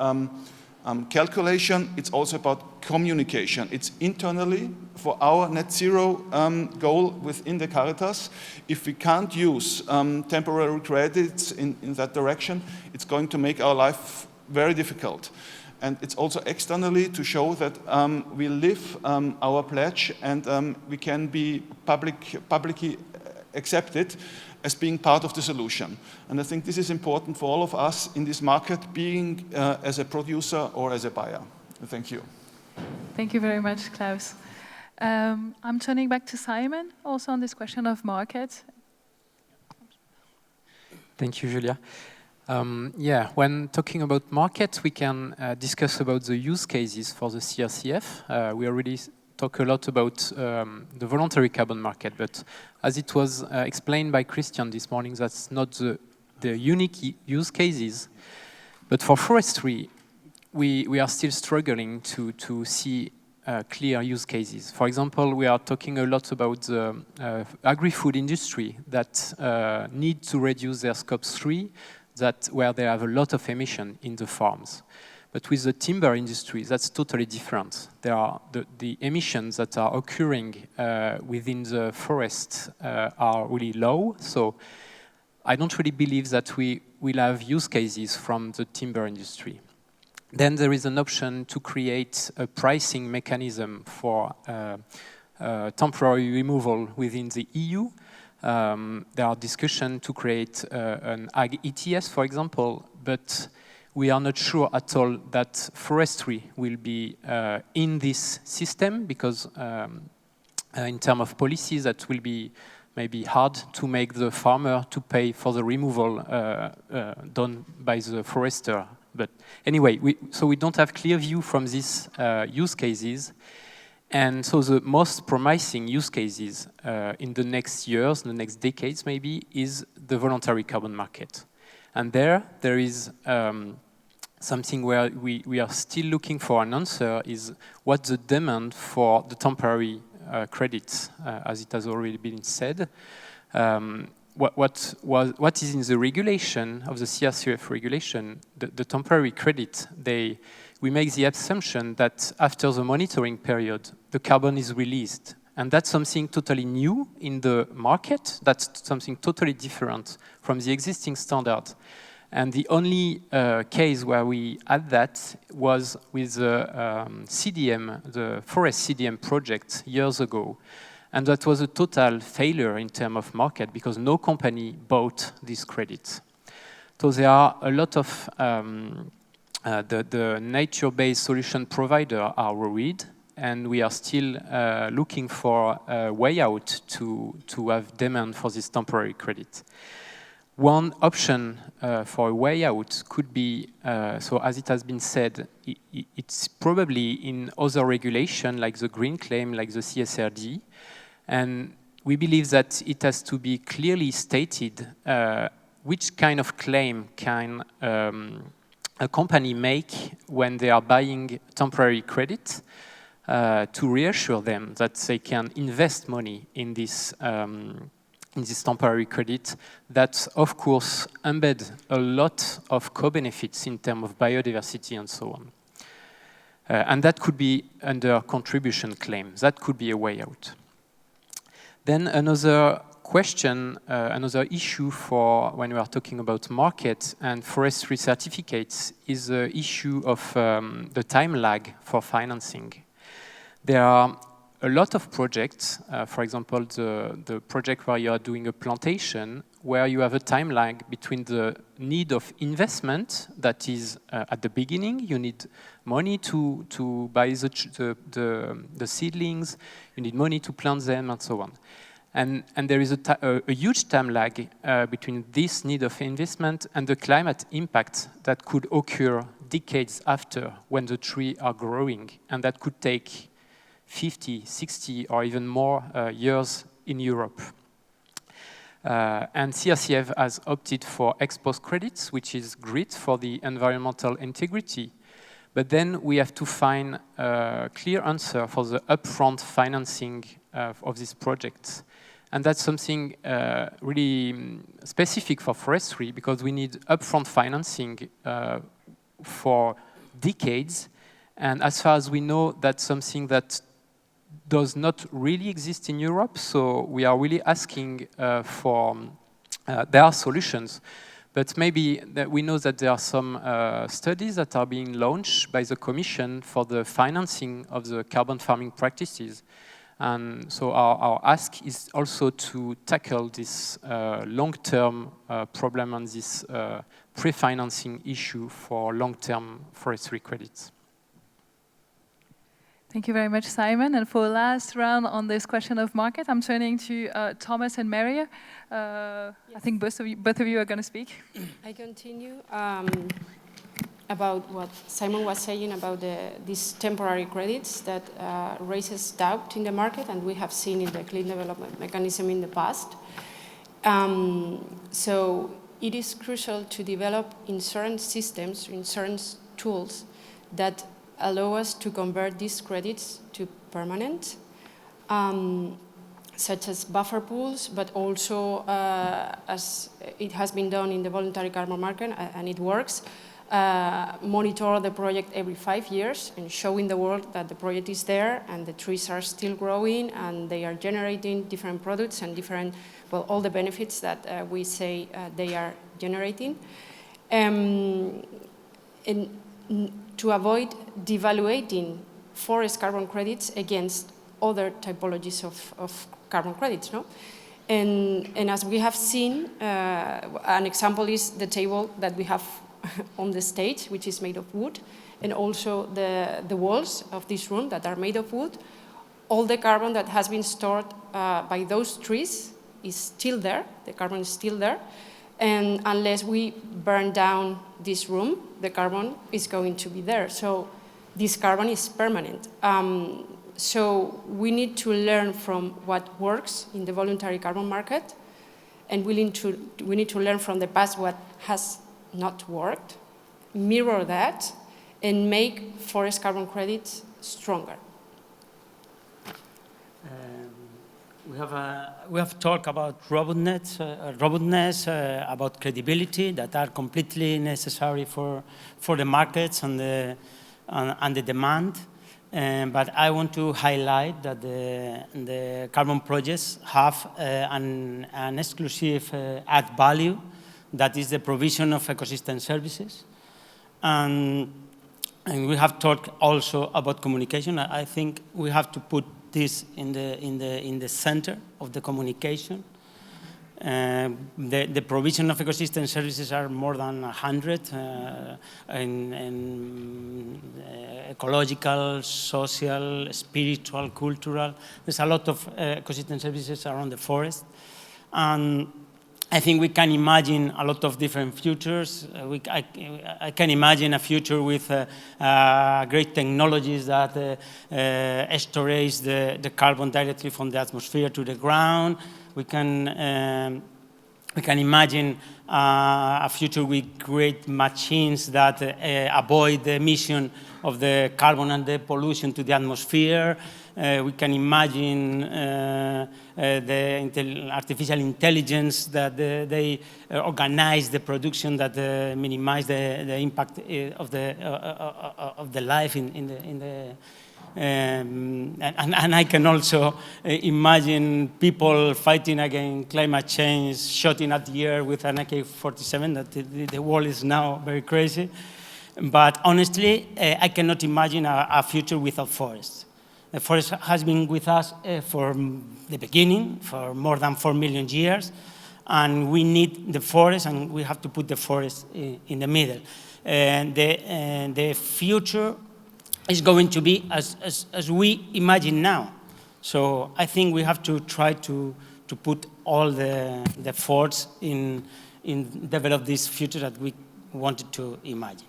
calculation, it's also about communication. It's internally for our net zero goal within the Caritas. If we can't use temporary credits in that direction, it's going to make our life very difficult. And it's also externally to show that we live our pledge and we can be publicly accepted as being part of the solution. And I think this is important for all of us in this market, being as a producer or as a buyer. Thank you. Thank you very much, Klaus. I'm turning back to Simon, also on this question of market. Thank you, Julia. Yeah, when talking about market, we can discuss about the use cases for the CRCF. We already talk a lot about the voluntary carbon market, but as it was explained by Christian this morning, that's not the unique use cases. But for forestry, we are still struggling to see clear use cases. For example, we are talking a lot about the agri-food industry that need to reduce their scope 3, where they have a lot of emission in the farms. But with the timber industry, that's totally different. There are the emissions that are occurring within the forest are really low. So I don't really believe that we will have use cases from the timber industry. Then there is an option to create a pricing mechanism for temporary removal within the EU. There are discussions to create an ag ETS, for example, but we are not sure at all that forestry will be in this system because in terms of policies that will be maybe hard to make the farmer to pay for the removal done by the forester. But anyway, so we don't have clear view from these use cases. And so the most promising use cases in the next years, the next decades maybe, is the voluntary carbon market. And there is something where we are still looking for an answer is what the demand for the temporary credits, as it has already been said. What is in the regulation of the CRCF regulation, the temporary credit, we make the assumption that after the monitoring period, the carbon is released. And that's something totally new in the market. That's something totally different from the existing standard. And the only case where we had that was with the CDM, the forest CDM project years ago. And that was a total failure in terms of market because no company bought these credits. So there are a lot of the nature-based solution provider are worried, and we are still looking for a way out to have demand for this temporary credit. One option for a way out could be, so as it has been said, it's probably in other regulation like the green claim, like the CSRD, and we believe that it has to be clearly stated which kind of claim can a company make when they are buying temporary credit to reassure them that they can invest money in this temporary credit that, of course, embed a lot of co-benefits in terms of biodiversity and so on. And that could be under contribution claim. That could be a way out. Then another question, another issue for when we are talking about market and forestry certificates is the issue of the time lag for financing. There are a lot of projects, for example, the project where you are doing a plantation, where you have a time lag between the need of investment that is at the beginning. You need money to buy the seedlings, you need money to plant them, and so on. And there is a huge time lag between this need of investment and the climate impact that could occur decades after when the trees are growing, and that could take 50, 60, or even more years in Europe. And CRCF has opted for ex-post credits, which is great for the environmental integrity. But then we have to find a clear answer for the upfront financing of these projects. And that's something really specific for forestry, because we need upfront financing for decades. And as far as we know, that's something that does not really exist in Europe. So we are really asking for, there are solutions. But maybe that we know that there are some studies that are being launched by the Commission for the financing of the carbon farming practices. And so our ask is also to tackle this long-term problem and this pre-financing issue for long-term forestry credits. Thank you very much, Simon. And for the last round on this question of market, I'm turning to Thomas and María. Yes. I think both of you are going to speak. I continue about what Simon was saying about these temporary credits that raises doubt in the market, and we have seen in the clean development mechanism in the past. So it is crucial to develop insurance systems, insurance tools that allow us to convert these credits to permanent, such as buffer pools, but also, as it has been done in the voluntary carbon market, and it works, monitor the project every 5 years and showing the world that the project is there and the trees are still growing and they are generating different products and different, well, all the benefits that we say they are generating. And to avoid devaluating forest carbon credits against other typologies of carbon credits, no? And as we have seen, an example is the table that we have on the stage, which is made of wood, and also the walls of this room that are made of wood. All the carbon that has been stored by those trees is still there, the carbon is still there, and unless we burn down this room, the carbon is going to be there. So this carbon is permanent. So we need to learn from what works in the voluntary carbon market, and we need to learn from the past what has not worked, mirror that, and make forest carbon credits stronger. We have talked about robustness, about credibility that are completely necessary for the markets and the demand. But I want to highlight that the carbon projects have an exclusive add value, that is the provision of ecosystem services. And we have talked also about communication. I think we have to put this in the center of the communication. The provision of ecosystem services are more than 100 in ecological, social, spiritual, cultural. There's a lot of ecosystem services around the forest. And I think we can imagine a lot of different futures. I can imagine a future with great technologies that storage the carbon directly from the atmosphere to the ground. We can imagine a future with great machines that avoid the emission of the carbon and the pollution to the atmosphere. We can imagine the artificial intelligence that they organize the production that minimize the impact of the life in the and I can also imagine people fighting against climate change, shooting at the air with an AK-47, that the world is now very crazy. But honestly, I cannot imagine a future without forests. The forest has been with us for the beginning, for more than 4 million years, and we need the forest, and we have to put the forest in the middle. And the future is going to be as we imagine now. So I think we have to try to put all the efforts in develop this future that we wanted to imagine.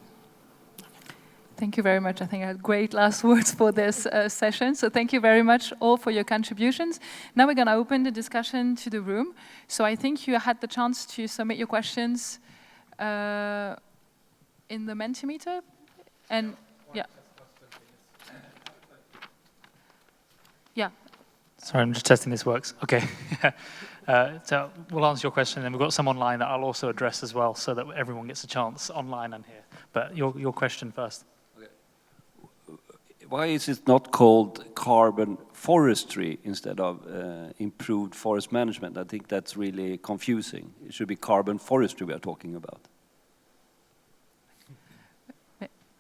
Thank you very much. I think I had great last words for this session. So thank you very much all for your contributions. Now we're going to open the discussion to the room. So I think you had the chance to submit your questions in the Mentimeter. And yeah. Yeah. Sorry, I'm just testing this works. Okay. So we'll answer your question, and then we've got some online that I'll also address as well, so that everyone gets a chance online and here. But your question first. why is it not called carbon forestry instead of improved forest management? I think that's really confusing. It should be carbon forestry we are talking about.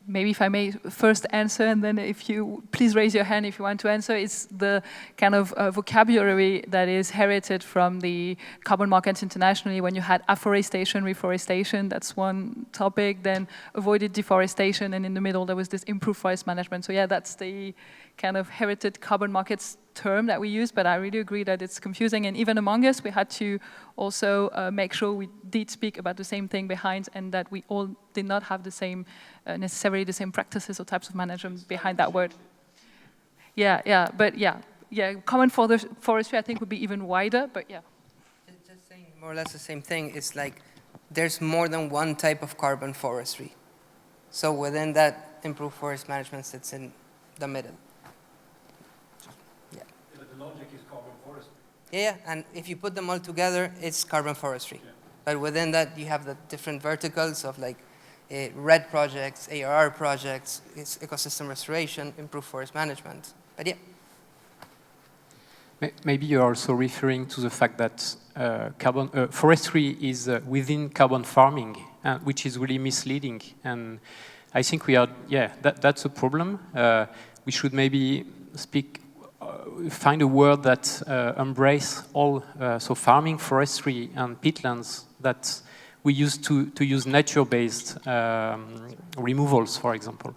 Maybe if I may first answer, and then if you please raise your hand if you want to answer. It's the kind of vocabulary that is herited from the carbon markets internationally. When you had afforestation, reforestation, that's one topic. Then avoided deforestation, and in the middle there was this improved forest management. So yeah, that's the kind of heritage carbon markets term that we use, but I really agree that it's confusing. And even among us, we had to also make sure we did speak about the same thing behind, and that we all did not have the same, necessarily the same practices or types of management behind that word. Yeah, common forestry I think would be even wider, but yeah. Just saying more or less the same thing. It's like there's more than one type of carbon forestry. So within that, improved forest management sits in the middle. The logic is carbon forestry. Yeah, and if you put them all together, it's carbon forestry. Yeah. But within that, you have the different verticals of like RED projects, ARR projects, it's ecosystem restoration, improved forest management. But yeah. Maybe you're also referring to the fact that forestry is within carbon farming, which is really misleading. And I think that's a problem. We should maybe find a word that embrace all, so farming, forestry, and peatlands that we used to use nature-based removals, for example.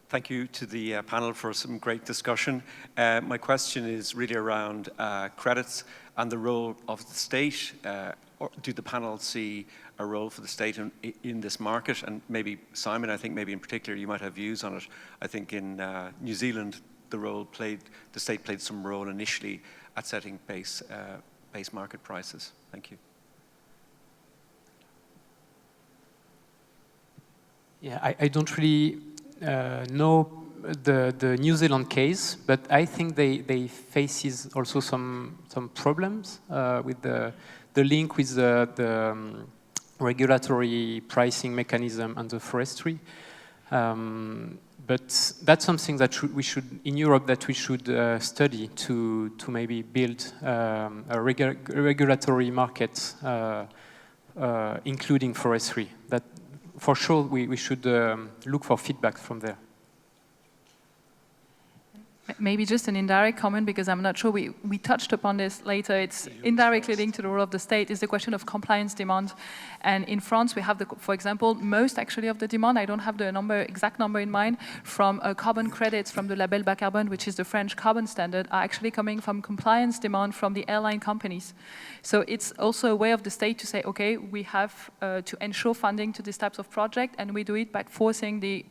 Thank you to the panel for some great discussion. My question is really around credits and the role of the state. Or do the panel see a role for the state in this market? And maybe, Simon, I think maybe in particular you might have views on it. I think in New Zealand, the state played some role initially at setting base market prices. Thank you. Yeah, I don't really know the New Zealand case, but I think they faces also some problems with the link with the regulatory pricing mechanism and the forestry. But that's something that we should, in Europe, that we should study to maybe build a regulatory market, including forestry. That for sure we should look for feedback from there. Maybe just an indirect comment, because I'm not sure we touched upon this later. It's indirectly linked to the role of the state, is the question of compliance demand. And in France, we have, for example, most actually of the demand, I don't have the exact number in mind, from carbon credits from the Label Bas Carbone, which is the French carbon standard, are actually coming from compliance demand from the airline companies. So it's also a way of the state to say, okay, we have to ensure funding to these types of projects, and we do it by forcing the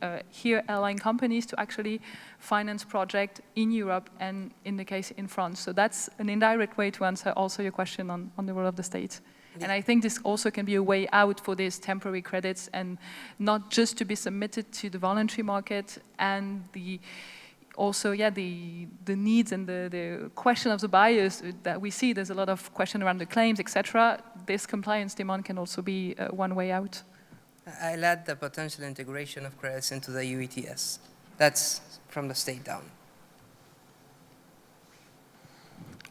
airline companies to actually finance project in Europe and in the case in France. So that's an indirect way to answer also your question on the role of the state. And I think this also can be a way out for these temporary credits, and not just to be submitted to the voluntary market, and the needs and the question of the buyers that we see. There's a lot of question around the claims, etc. This compliance demand can also be one way out. I'll add the potential integration of credits into the EU ETS. That's from the state down.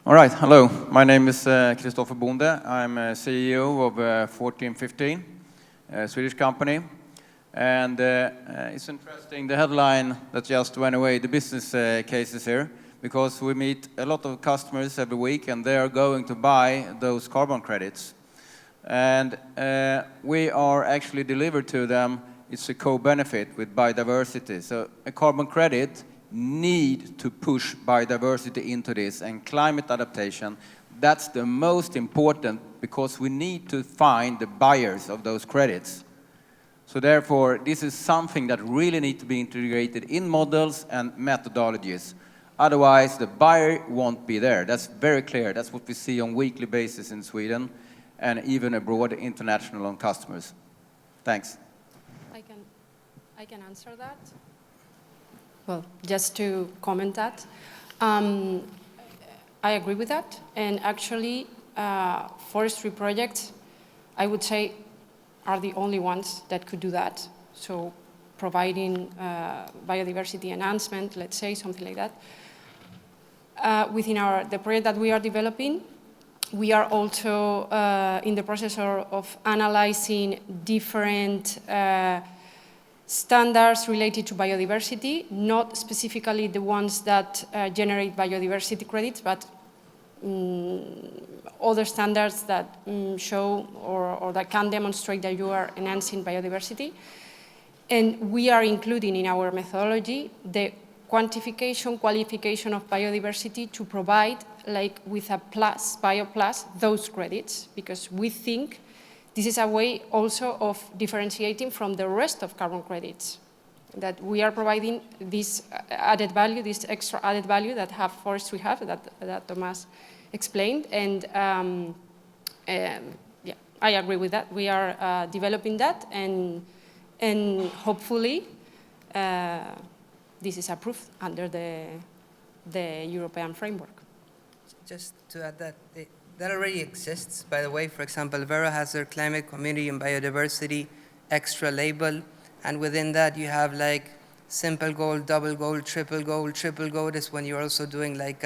All right, hello. My name is Christopher Bonde. I'm CEO of 1415, a Swedish company. And it's interesting, the headline that just went away, the business cases here, because we meet a lot of customers every week, and they are going to buy those carbon credits. And we are actually delivered to them. It's a co-benefit with biodiversity. So a carbon credit need to push biodiversity into this, and climate adaptation, that's the most important, because we need to find the buyers of those credits. So therefore, this is something that really needs to be integrated in models and methodologies. Otherwise, the buyer won't be there. That's very clear. That's what we see on a weekly basis in Sweden, and even abroad, international on customers. Thanks. I can answer that. Well, just to comment that, I agree with that. And actually, forestry projects, I would say, are the only ones that could do that. So providing biodiversity enhancement, let's say, something like that. Within the project that we are developing, we are also in the process of analyzing different standards related to biodiversity, not specifically the ones that generate biodiversity credits, but other standards that show or that can demonstrate that you are enhancing biodiversity. And we are including in our methodology the quantification, qualification of biodiversity to provide, like with a plus, BioPlus, those credits, because we think this is a way also of differentiating from the rest of carbon credits, that we are providing this added value, this extra added value that forestry have, that Thomas explained. And yeah, I agree with that. We are developing that, and hopefully this is approved under the European framework. Just to add that already exists, by the way. For example, Vera has their climate, community, and biodiversity extra label, and within that you have like simple goal, double goal, triple goal. Triple goal is when you're also doing like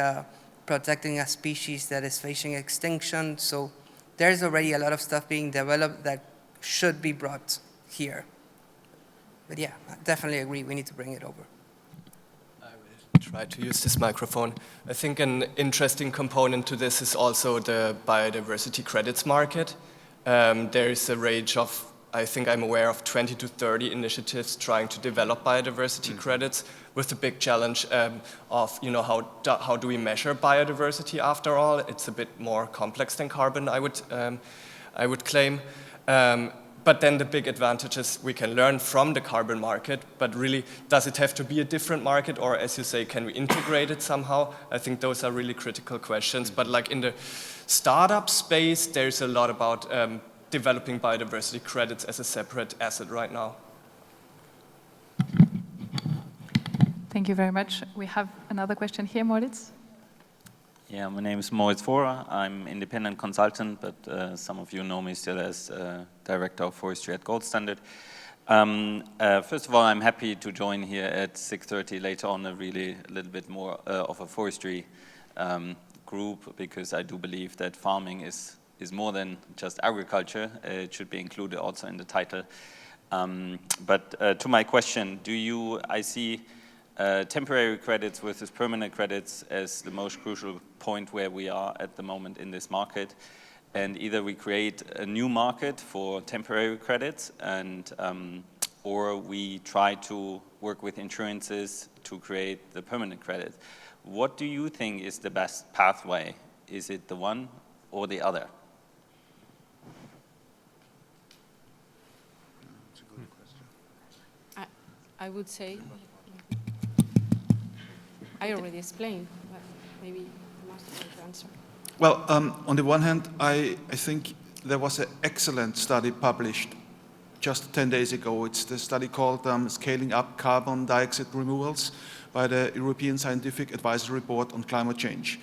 protecting a species that is facing extinction. So there's already a lot of stuff being developed that should be brought here. But yeah, I definitely agree, we need to bring it over. Try to use this microphone. I think an interesting component to this is also the biodiversity credits market. There is a range of, I think I'm aware of 20 to 30 initiatives trying to develop biodiversity credits, with the big challenge of, you know, how do we measure biodiversity after all? It's a bit more complex than carbon, I would claim. But then the big advantage is we can learn from the carbon market, but really, does it have to be a different market, or as you say, can we integrate it somehow? I think those are really critical questions. But like in the startup space, there's a lot about developing biodiversity credits as a separate asset right now. Thank you very much. We have another question here, Moritz. Yeah, my name is Moritz Vohrer. I'm independent consultant, but some of you know me still as Director of Forestry at Gold Standard. First of all, I'm happy to join here at 6:30 later on, a little bit more of a forestry group, because I do believe that farming is more than just agriculture. It should be included also in the title. But to my question, I see temporary credits versus permanent credits as the most crucial point where we are at the moment in this market. And either we create a new market for temporary credits, and or we try to work with insurances to create the permanent credit. What do you think is the best pathway? Is it the one or the other? That's a good question. I would say, I already explained, but maybe Thomas wants to answer. Well, on the one hand, I think there was an excellent study published just 10 days ago. It's the study called Scaling Up Carbon Dioxide Removals by the European Scientific Advisory Board on Climate Change.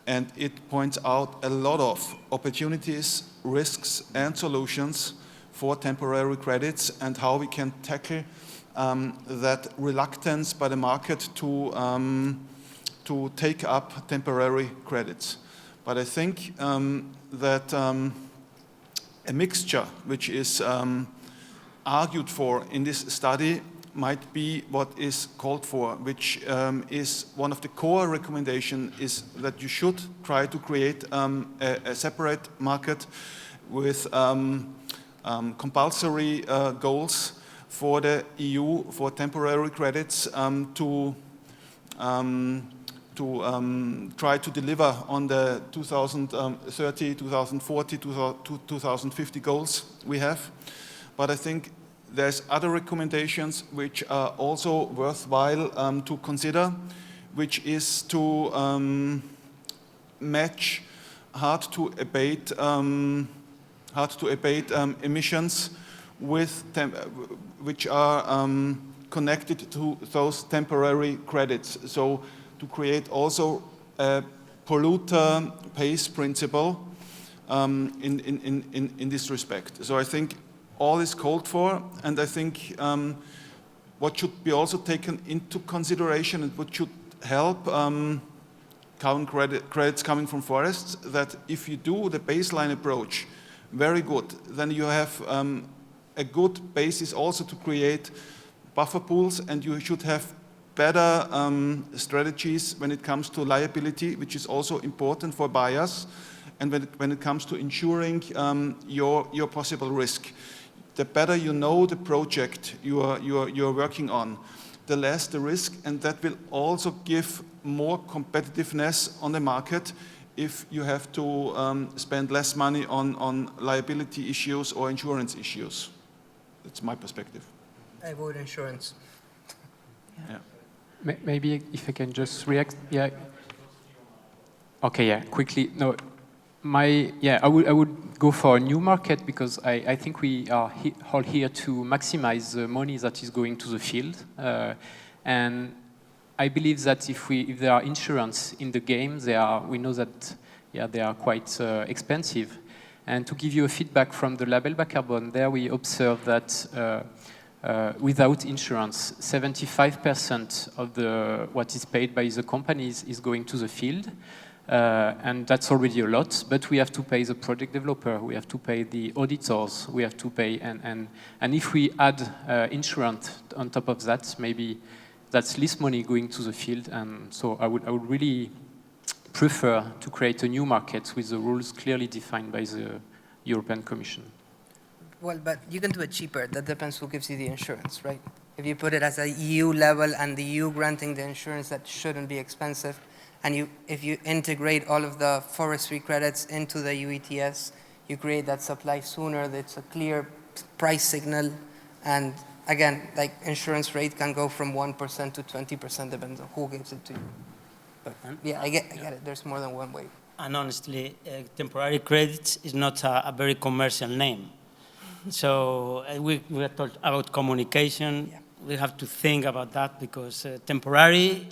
And it points out a lot of opportunities, risks, and solutions for temporary credits, and how we can tackle that reluctance by the market to take up temporary credits. But I think that a mixture which is argued for in this study might be what is called for, which is one of the core recommendations, is that you should try to create a separate market with compulsory goals for the EU for temporary credits to try to deliver on the 2030, 2040, 2050 goals we have. But I think there's other recommendations which are also worthwhile to consider, which is to match hard to abate emissions with which are connected to those temporary credits. So to create also a polluter pays principle in this respect. So I think all is called for, and I think what should be also taken into consideration and what should help carbon credits coming from forests, that if you do the baseline approach very good, then you have a good basis also to create buffer pools, and you should have better strategies when it comes to liability, which is also important for buyers, and when it comes to ensuring your possible risk. The better you know the project you're working on, the less the risk, and that will also give more competitiveness on the market if you have to spend less money on liability issues or insurance issues. That's my perspective. I vote insurance. Yeah. Maybe if I can just react, yeah. Okay, yeah, quickly. No, I would go for a new market because I think we are all here to maximize the money that is going to the field, and I believe that if there are insurance in the game, we know that they are quite expensive. And to give you a feedback from the label bas carbone, there we observe that without insurance, 75% of what is paid by the companies is going to the field. And that's already a lot, but we have to pay the project developer, we have to pay the auditors, we have to pay, and if we add insurance on top of that, maybe that's less money going to the field, and so I would really prefer to create a new market with the rules clearly defined by the European Commission. Well, but you can do it cheaper. That depends who gives you the insurance, right? If you put it as a EU level and the EU granting the insurance, that shouldn't be expensive. And if you integrate all of the forestry credits into the EU ETS, you create that supply sooner. It's a clear price signal. And again, like insurance rate can go from 1% to 20%, depends on who gives it to you. But yeah, I get it. There's more than one way. And honestly, temporary credits is not a very commercial name. So we are talking about communication. Yeah. We have to think about that because temporary,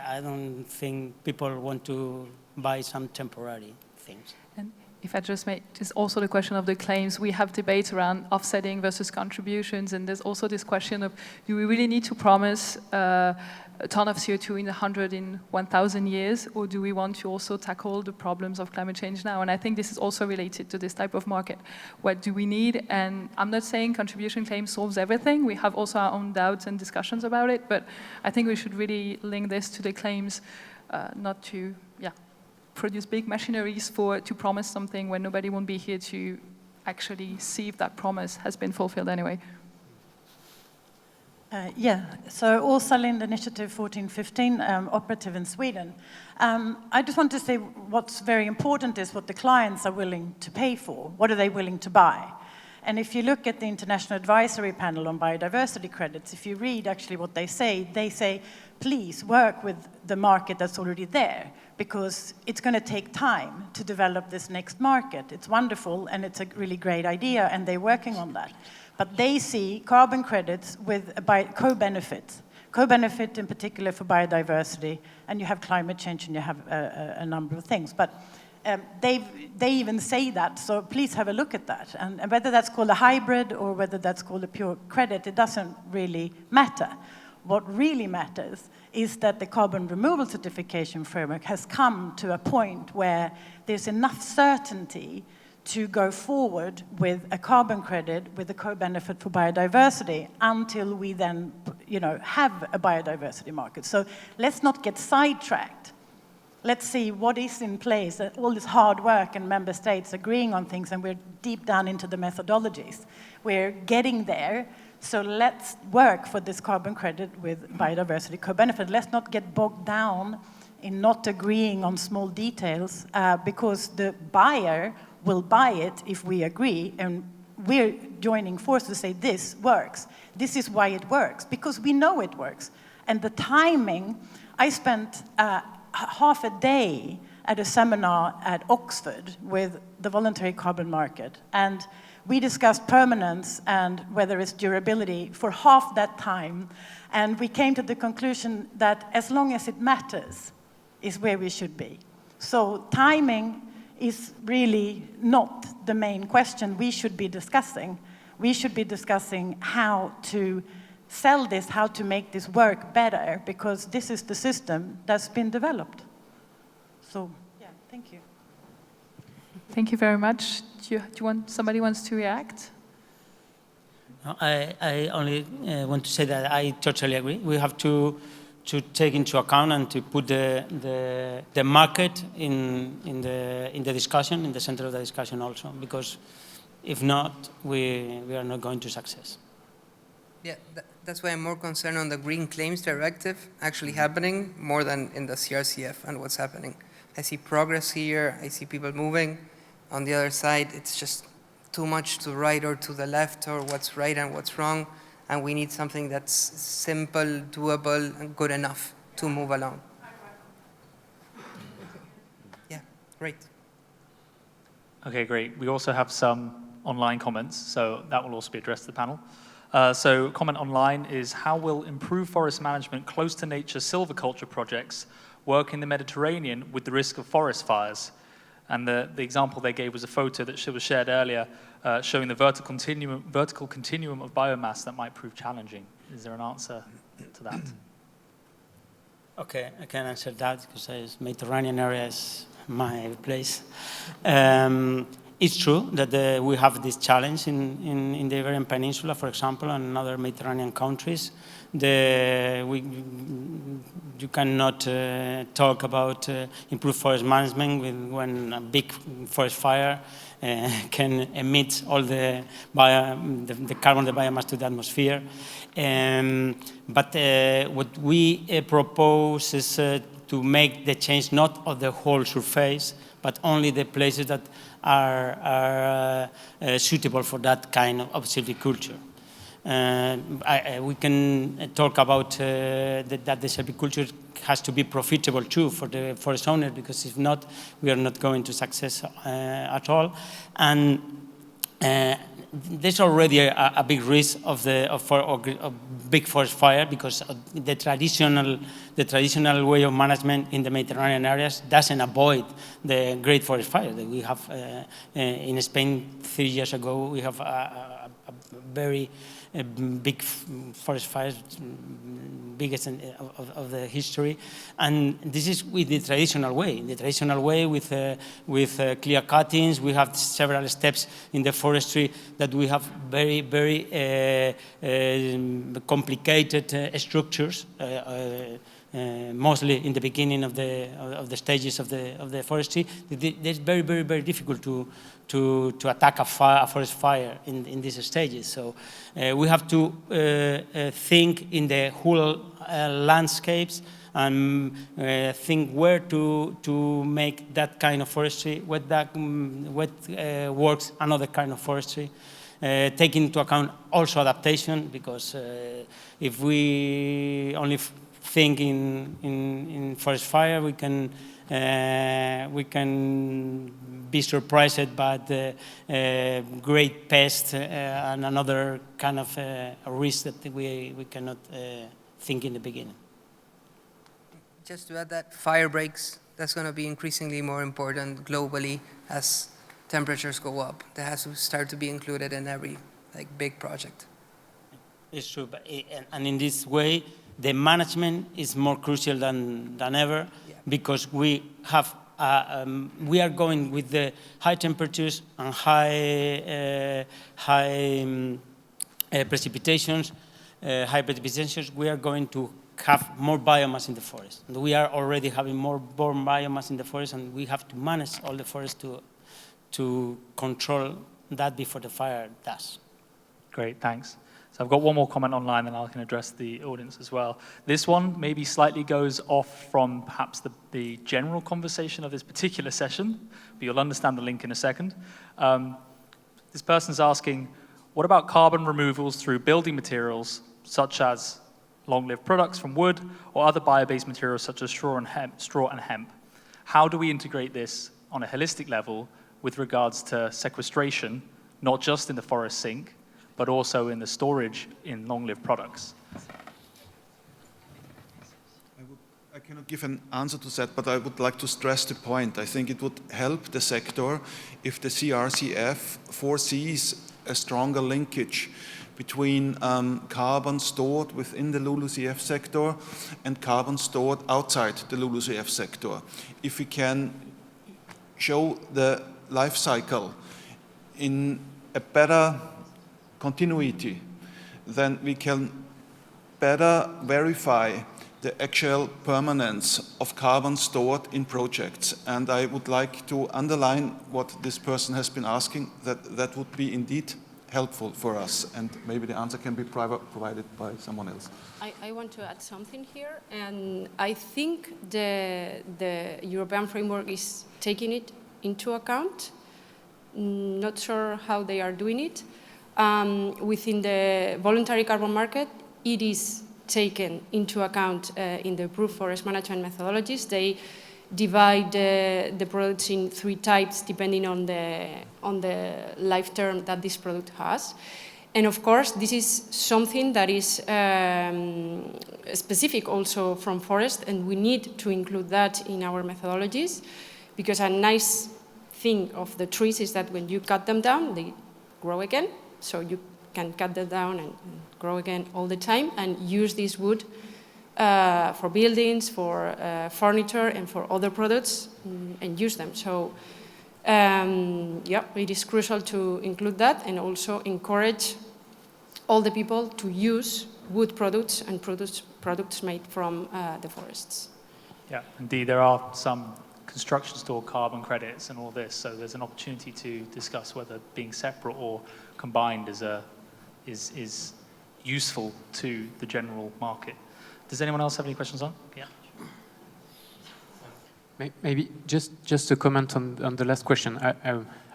I don't think people want to buy some temporary things. And if I just make, just also the question of the claims, we have debate around offsetting versus contributions, and there's also this question of, do we really need to promise a ton of CO2 in 100 in 1,000 years, or do we want to also tackle the problems of climate change now? And I think this is also related to this type of market. What do we need? And I'm not saying contribution claim solves everything. We have also our own doubts and discussions about it, but I think we should really link this to the claims, not to, produce big machineries to promise something when nobody won't be here to actually see if that promise has been fulfilled anyway. So Åsa Lind Initiative 1415, operative in Sweden. I just want to say what's very important is what the clients are willing to pay for. What are they willing to buy? And if you look at the International Advisory Panel on Biodiversity Credits, if you read actually what they say, please work with the market that's already there, because it's going to take time to develop this next market. It's wonderful, and it's a really great idea, and they're working on that. But they see carbon credits with co-benefits. Co-benefit in particular for biodiversity, and you have climate change, and you have a number of things. But they even say that, so please have a look at that. And whether that's called a hybrid or whether that's called a pure credit, it doesn't really matter. What really matters is that the carbon removal certification framework has come to a point where there's enough certainty to go forward with a carbon credit with a co-benefit for biodiversity until we then, have a biodiversity market. So let's not get sidetracked. Let's see what is in place, all this hard work and member states agreeing on things, and we're deep down into the methodologies. We're getting there, so let's work for this carbon credit with biodiversity co-benefit. Let's not get bogged down in not agreeing on small details, because the buyer will buy it if we agree, and we're joining forces to say this works. This is why it works, because we know it works. And the timing, I spent half a day at a seminar at Oxford with the voluntary carbon market, and we discussed permanence and whether it's durability for half that time, and we came to the conclusion that as long as it matters is where we should be. So timing is really not the main question we should be discussing. We should be discussing how to sell this, how to make this work better, because this is the system that's been developed. So, yeah, thank you. Thank you very much. Somebody wants to react? I only want to say that I totally agree. We have to take into account and to put the market in the discussion, in the center of the discussion also, because if not, we are not going to success. Yeah, that's why I'm more concerned on the Green Claims Directive actually happening more than in the CRCF and what's happening. I see progress here, I see people moving. On the other side, it's just too much to the right or to the left, or what's right and what's wrong, and we need something that's simple, doable, and good enough to move along. Yeah, great. Okay, great. We also have some online comments, so that will also be addressed to the panel. So comment online is, how will improved forest management close to nature silviculture projects work in the Mediterranean with the risk of forest fires? And the example they gave was a photo that was shared earlier showing the vertical continuum of biomass that might prove challenging. Is there an answer to that? Okay, I can answer that because the Mediterranean area is my place. It's true that we have this challenge in the Iberian Peninsula, for example, and in other Mediterranean countries. You cannot talk about improved forest management when a big forest fire can emit all the carbon, the biomass to the atmosphere. But what we propose is to make the change not of the whole surface, but only the places that are suitable for that kind of silviculture. We can talk about that the silviculture has to be profitable too for the forest owner, because if not, we are not going to success at all. And there's already a big risk of big forest fire, because the traditional way of management in the Mediterranean areas doesn't avoid the great forest fire that we have in Spain 3 years ago. We have a very big forest fires, biggest of the history, and this is with the traditional way. In the traditional way, with clear cuttings, we have several steps in the forestry that we have very, very complicated structures. Mostly in the beginning of the stages of the forestry, it's very, very, very difficult to attack a forest fire in these stages. So we have to think in the whole landscapes and think where to make that kind of forestry, what works another kind of forestry. Taking into account also adaptation, because if we only think in forest fire, we can be surprised by the great pest and another kind of risk that we cannot think in the beginning. Just to add that, fire breaks, that's going to be increasingly more important globally as temperatures go up. That has to start to be included in every big project. It's true, but and in this way, the management is more crucial than ever, because we are going with the high temperatures and high precipitations. We are going to have more biomass in the forest. And we are already having more biomass in the forest, and we have to manage all the forest to control that before the fire does. Great, thanks. So I've got one more comment online, and I can address the audience as well. This one maybe slightly goes off from perhaps the general conversation of this particular session, but you'll understand the link in a second. This person's asking, what about carbon removals through building materials, such as long-lived products from wood or other bio-based materials such as straw and hemp? How do we integrate this on a holistic level with regards to sequestration, not just in the forest sink, but also in the storage in long-lived products? I cannot give an answer to that, but I would like to stress the point. I think it would help the sector if the CRCF foresees a stronger linkage between carbon stored within the LULUCF sector and carbon stored outside the LULUCF sector. If we can show the life cycle in a better continuity, then we can better verify the actual permanence of carbon stored in projects. And I would like to underline what this person has been asking, that would be indeed helpful for us, and maybe the answer can be provided by someone else. I want to add something here, and I think the European framework is taking it into account. Not sure how they are doing it. Within the voluntary carbon market, it is taken into account in the approved forest management methodologies. They divide the products in 3 types depending on the life term that this product has. And of course, this is something that is specific also from forest, and we need to include that in our methodologies, because a nice thing of the trees is that when you cut them down, they grow again. So you can cut them down and grow again all the time and use this wood for buildings, for furniture, and for other products, and use them. So, yeah, it is crucial to include that and also encourage all the people to use wood products and products made from the forests. Yeah, indeed, there are some construction stored carbon credits and all this, so there's an opportunity to discuss whether being separate or combined is useful to the general market. Does anyone else have any questions on? Yeah. Maybe just a comment on the last question.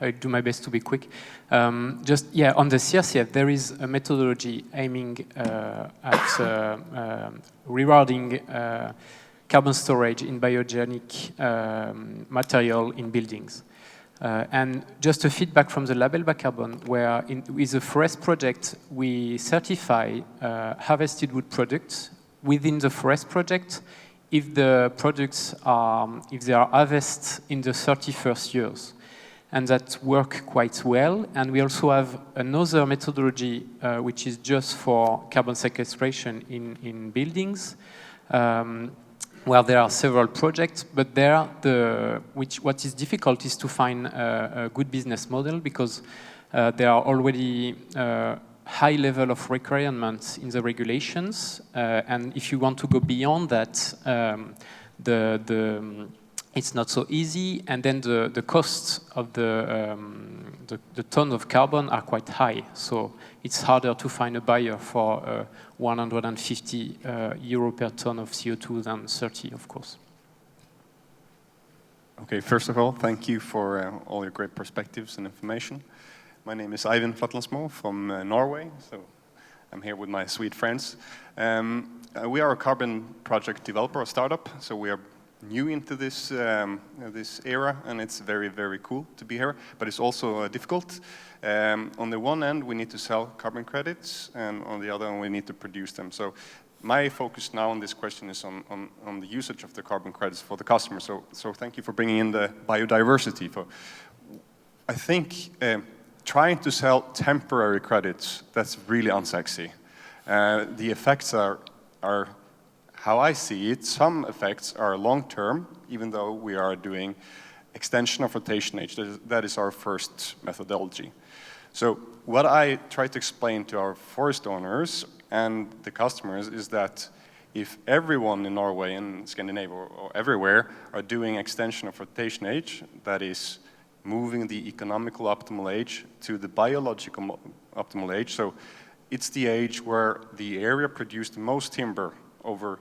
I do my best to be quick. On the CRCF, there is a methodology aiming at rewarding carbon storage in biogenic material in buildings. And just a feedback from the label Carbon, where with the forest project, we certify harvested wood products within the forest project if the products if they are harvested in the 31st years. And that works quite well. And we also have another methodology which is just for carbon sequestration in buildings, where there are several projects, but what is difficult is to find a good business model, because there are already high level of requirements in the regulations, and if you want to go beyond that, it's not so easy, and then the costs of the ton of carbon are quite high, so it's harder to find a buyer for 150 euro per ton of CO2 than 30, of course. Okay, first of all, thank you for all your great perspectives and information. My name is Eivind Flatlandsmo from Norway, so I'm here with my sweet friends. We are a carbon project developer, a startup, so we are new into this this era, and it's very, very cool to be here, but it's also difficult. On the one end, we need to sell carbon credits, and on the other end, we need to produce them. So my focus now on this question is on the usage of the carbon credits for the customer. So thank you for bringing in the biodiversity. I think trying to sell temporary credits, that's really unsexy. The effects are, how I see it, some effects are long-term, even though we are doing extension of rotation age. That is our first methodology. So what I try to explain to our forest owners and the customers is that if everyone in Norway and Scandinavia or everywhere are doing extension of rotation age, that is moving the economical optimal age to the biological optimal age, so it's the age where the area produced the most timber over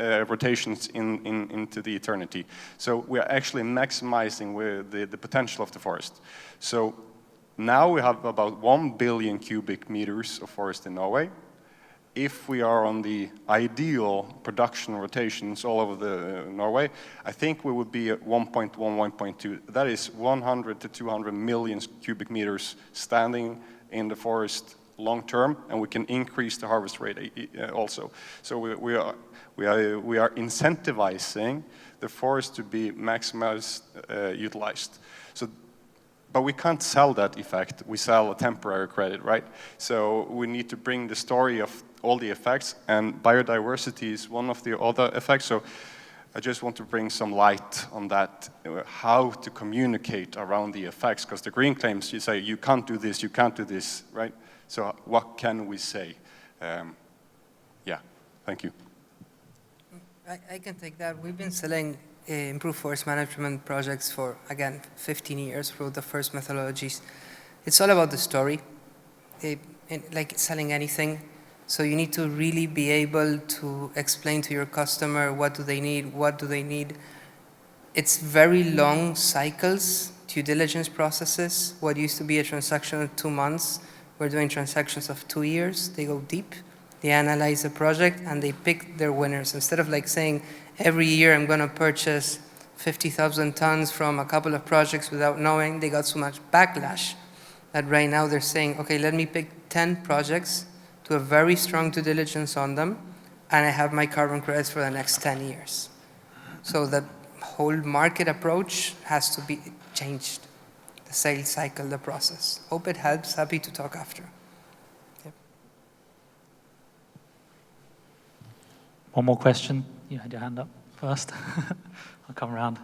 rotations into the eternity. So we are actually maximizing the potential of the forest. So now we have about 1 billion cubic meters of forest in Norway. If we are on the ideal production rotations all over Norway, I think we would be at 1.1, 1.2. That is 100 to 200 million cubic meters standing in the forest long term, and we can increase the harvest rate also. So we are incentivizing the forest to be maximized, utilized. So but we can't sell that effect. We sell a temporary credit, right? So we need to bring the story of all the effects, and biodiversity is one of the other effects. So I just want to bring some light on that, how to communicate around the effects, because the green claims, you say, you can't do this, right? So what can we say? Yeah, thank you. I can take that. We've been selling improved forest management projects for, again, 15 years, wrote the first methodologies. It's all about the story, like selling anything. So you need to really be able to explain to your customer what do they need. It's very long cycles, due diligence processes. What used to be a transaction of 2 months, we're doing transactions of 2 years. They go deep, they analyze the project, and they pick their winners. Instead of like saying, every year I'm going to purchase 50,000 tons from a couple of projects without knowing, they got so much backlash that right now they're saying, okay, let me pick 10 projects, do a very strong due diligence on them, and I have my carbon credits for the next 10 years. So the whole market approach has to be changed, the sales cycle, the process. Hope it helps. Happy to talk after. Yep. One more question. You had your hand up first. I'll come around.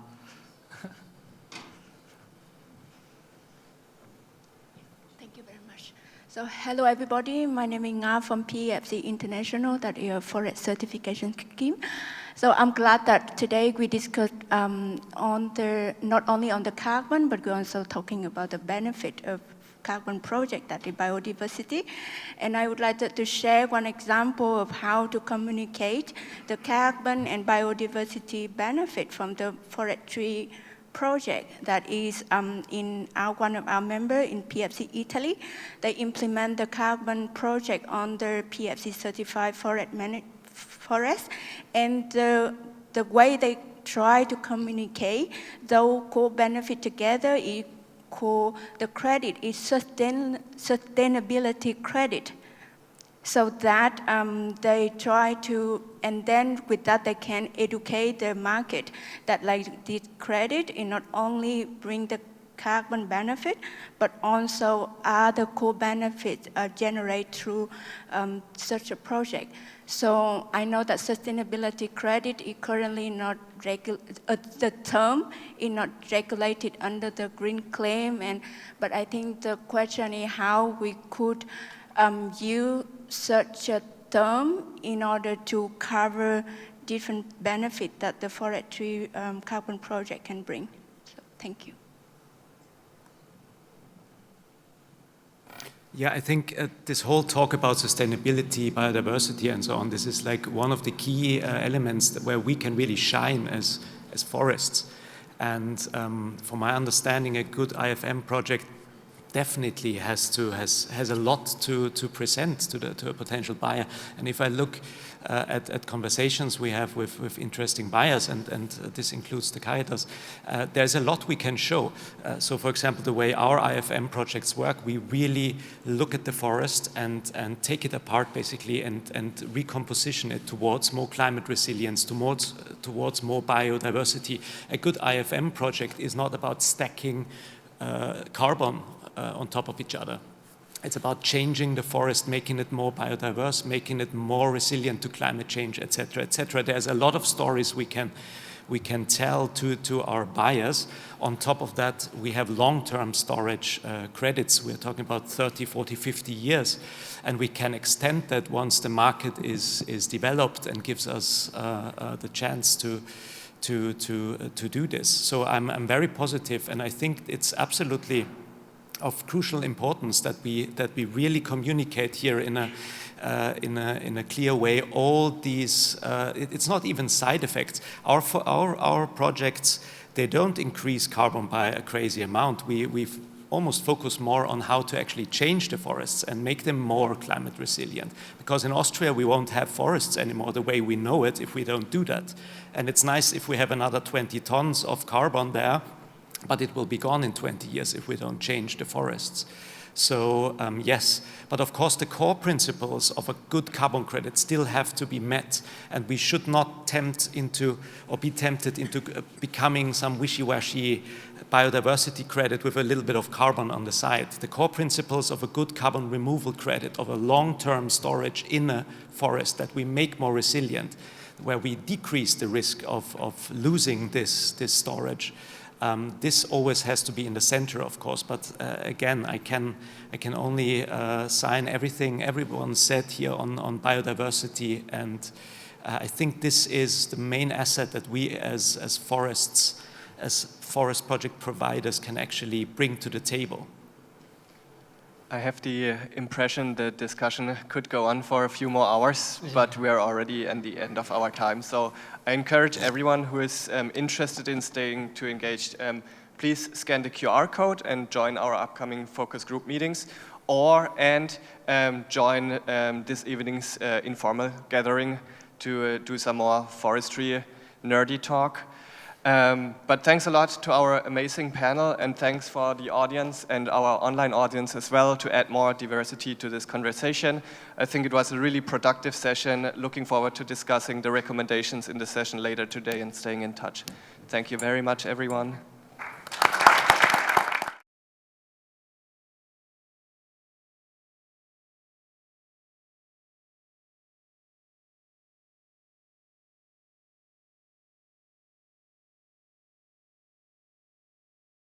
Thank you very much. So hello everybody, my name is Nga from PFC International, that is a forest certification scheme. So I'm glad that today we discussed not only on the carbon, but we're also talking about the benefit of carbon project, that is biodiversity. And I would like to share one example of how to communicate the carbon and biodiversity benefit from the forestry project that is in one of our members in PFC Italy. They implement the carbon project under PFC certified forest, and the way they try to communicate those core benefit together is called, the credit is sustainability credit. So that they try to, and then with that they can educate the market that like this credit it not only bring the carbon benefit, but also other core benefits are generated through such a project. So I know that sustainability credit is currently not the term is not regulated under the green claim, but I think the question is how we could use such a term in order to cover different benefits that the forestry carbon project can bring. So, thank you. Yeah, I think this whole talk about sustainability, biodiversity, and so on, this is like one of the key elements where we can really shine as forests. And from my understanding, a good IFM project definitely has a lot to present to a potential buyer. And if I look at conversations we have with interesting buyers, and this includes the Caritas, there's a lot we can show. So for example, the way our IFM projects work, we really look at the forest and take it apart basically and recomposition it towards more climate resilience, towards more biodiversity. A good IFM project is not about stacking carbon on top of each other. It's about changing the forest, making it more biodiverse, making it more resilient to climate change, etc., etc. There's a lot of stories we can tell to our buyers. On top of that, we have long-term storage credits. We're talking about 30, 40, 50 years, and we can extend that once the market is developed and gives us the chance to do this. So I'm very positive, and I think it's absolutely of crucial importance that we really communicate here in a clear way all these. It's not even side effects. Our projects, they don't increase carbon by a crazy amount. We've almost focus more on how to actually change the forests and make them more climate resilient. Because in Austria, we won't have forests anymore the way we know it if we don't do that. And it's nice if we have another 20 tons of carbon there, but it will be gone in 20 years if we don't change the forests. So yes, but of course the core principles of a good carbon credit still have to be met, and we should not be tempted into becoming some wishy-washy biodiversity credit with a little bit of carbon on the side. The core principles of a good carbon removal credit, of a long-term storage in a forest that we make more resilient, where we decrease the risk of losing this storage. This always has to be in the center, of course, but again, I can only sign everything everyone said here on biodiversity, and I think this is the main asset that we as forest project providers can actually bring to the table. I have the impression the discussion could go on for a few more hours, but we are already at the end of our time. So I encourage everyone who is interested in staying engaged, please scan the QR code and join our upcoming focus group meetings, and join this evening's informal gathering to do some more forestry nerdy talk. But thanks a lot to our amazing panel, and thanks for the audience and our online audience as well to add more diversity to this conversation. I think it was a really productive session. Looking forward to discussing the recommendations in the session later today and staying in touch. Thank you very much, everyone.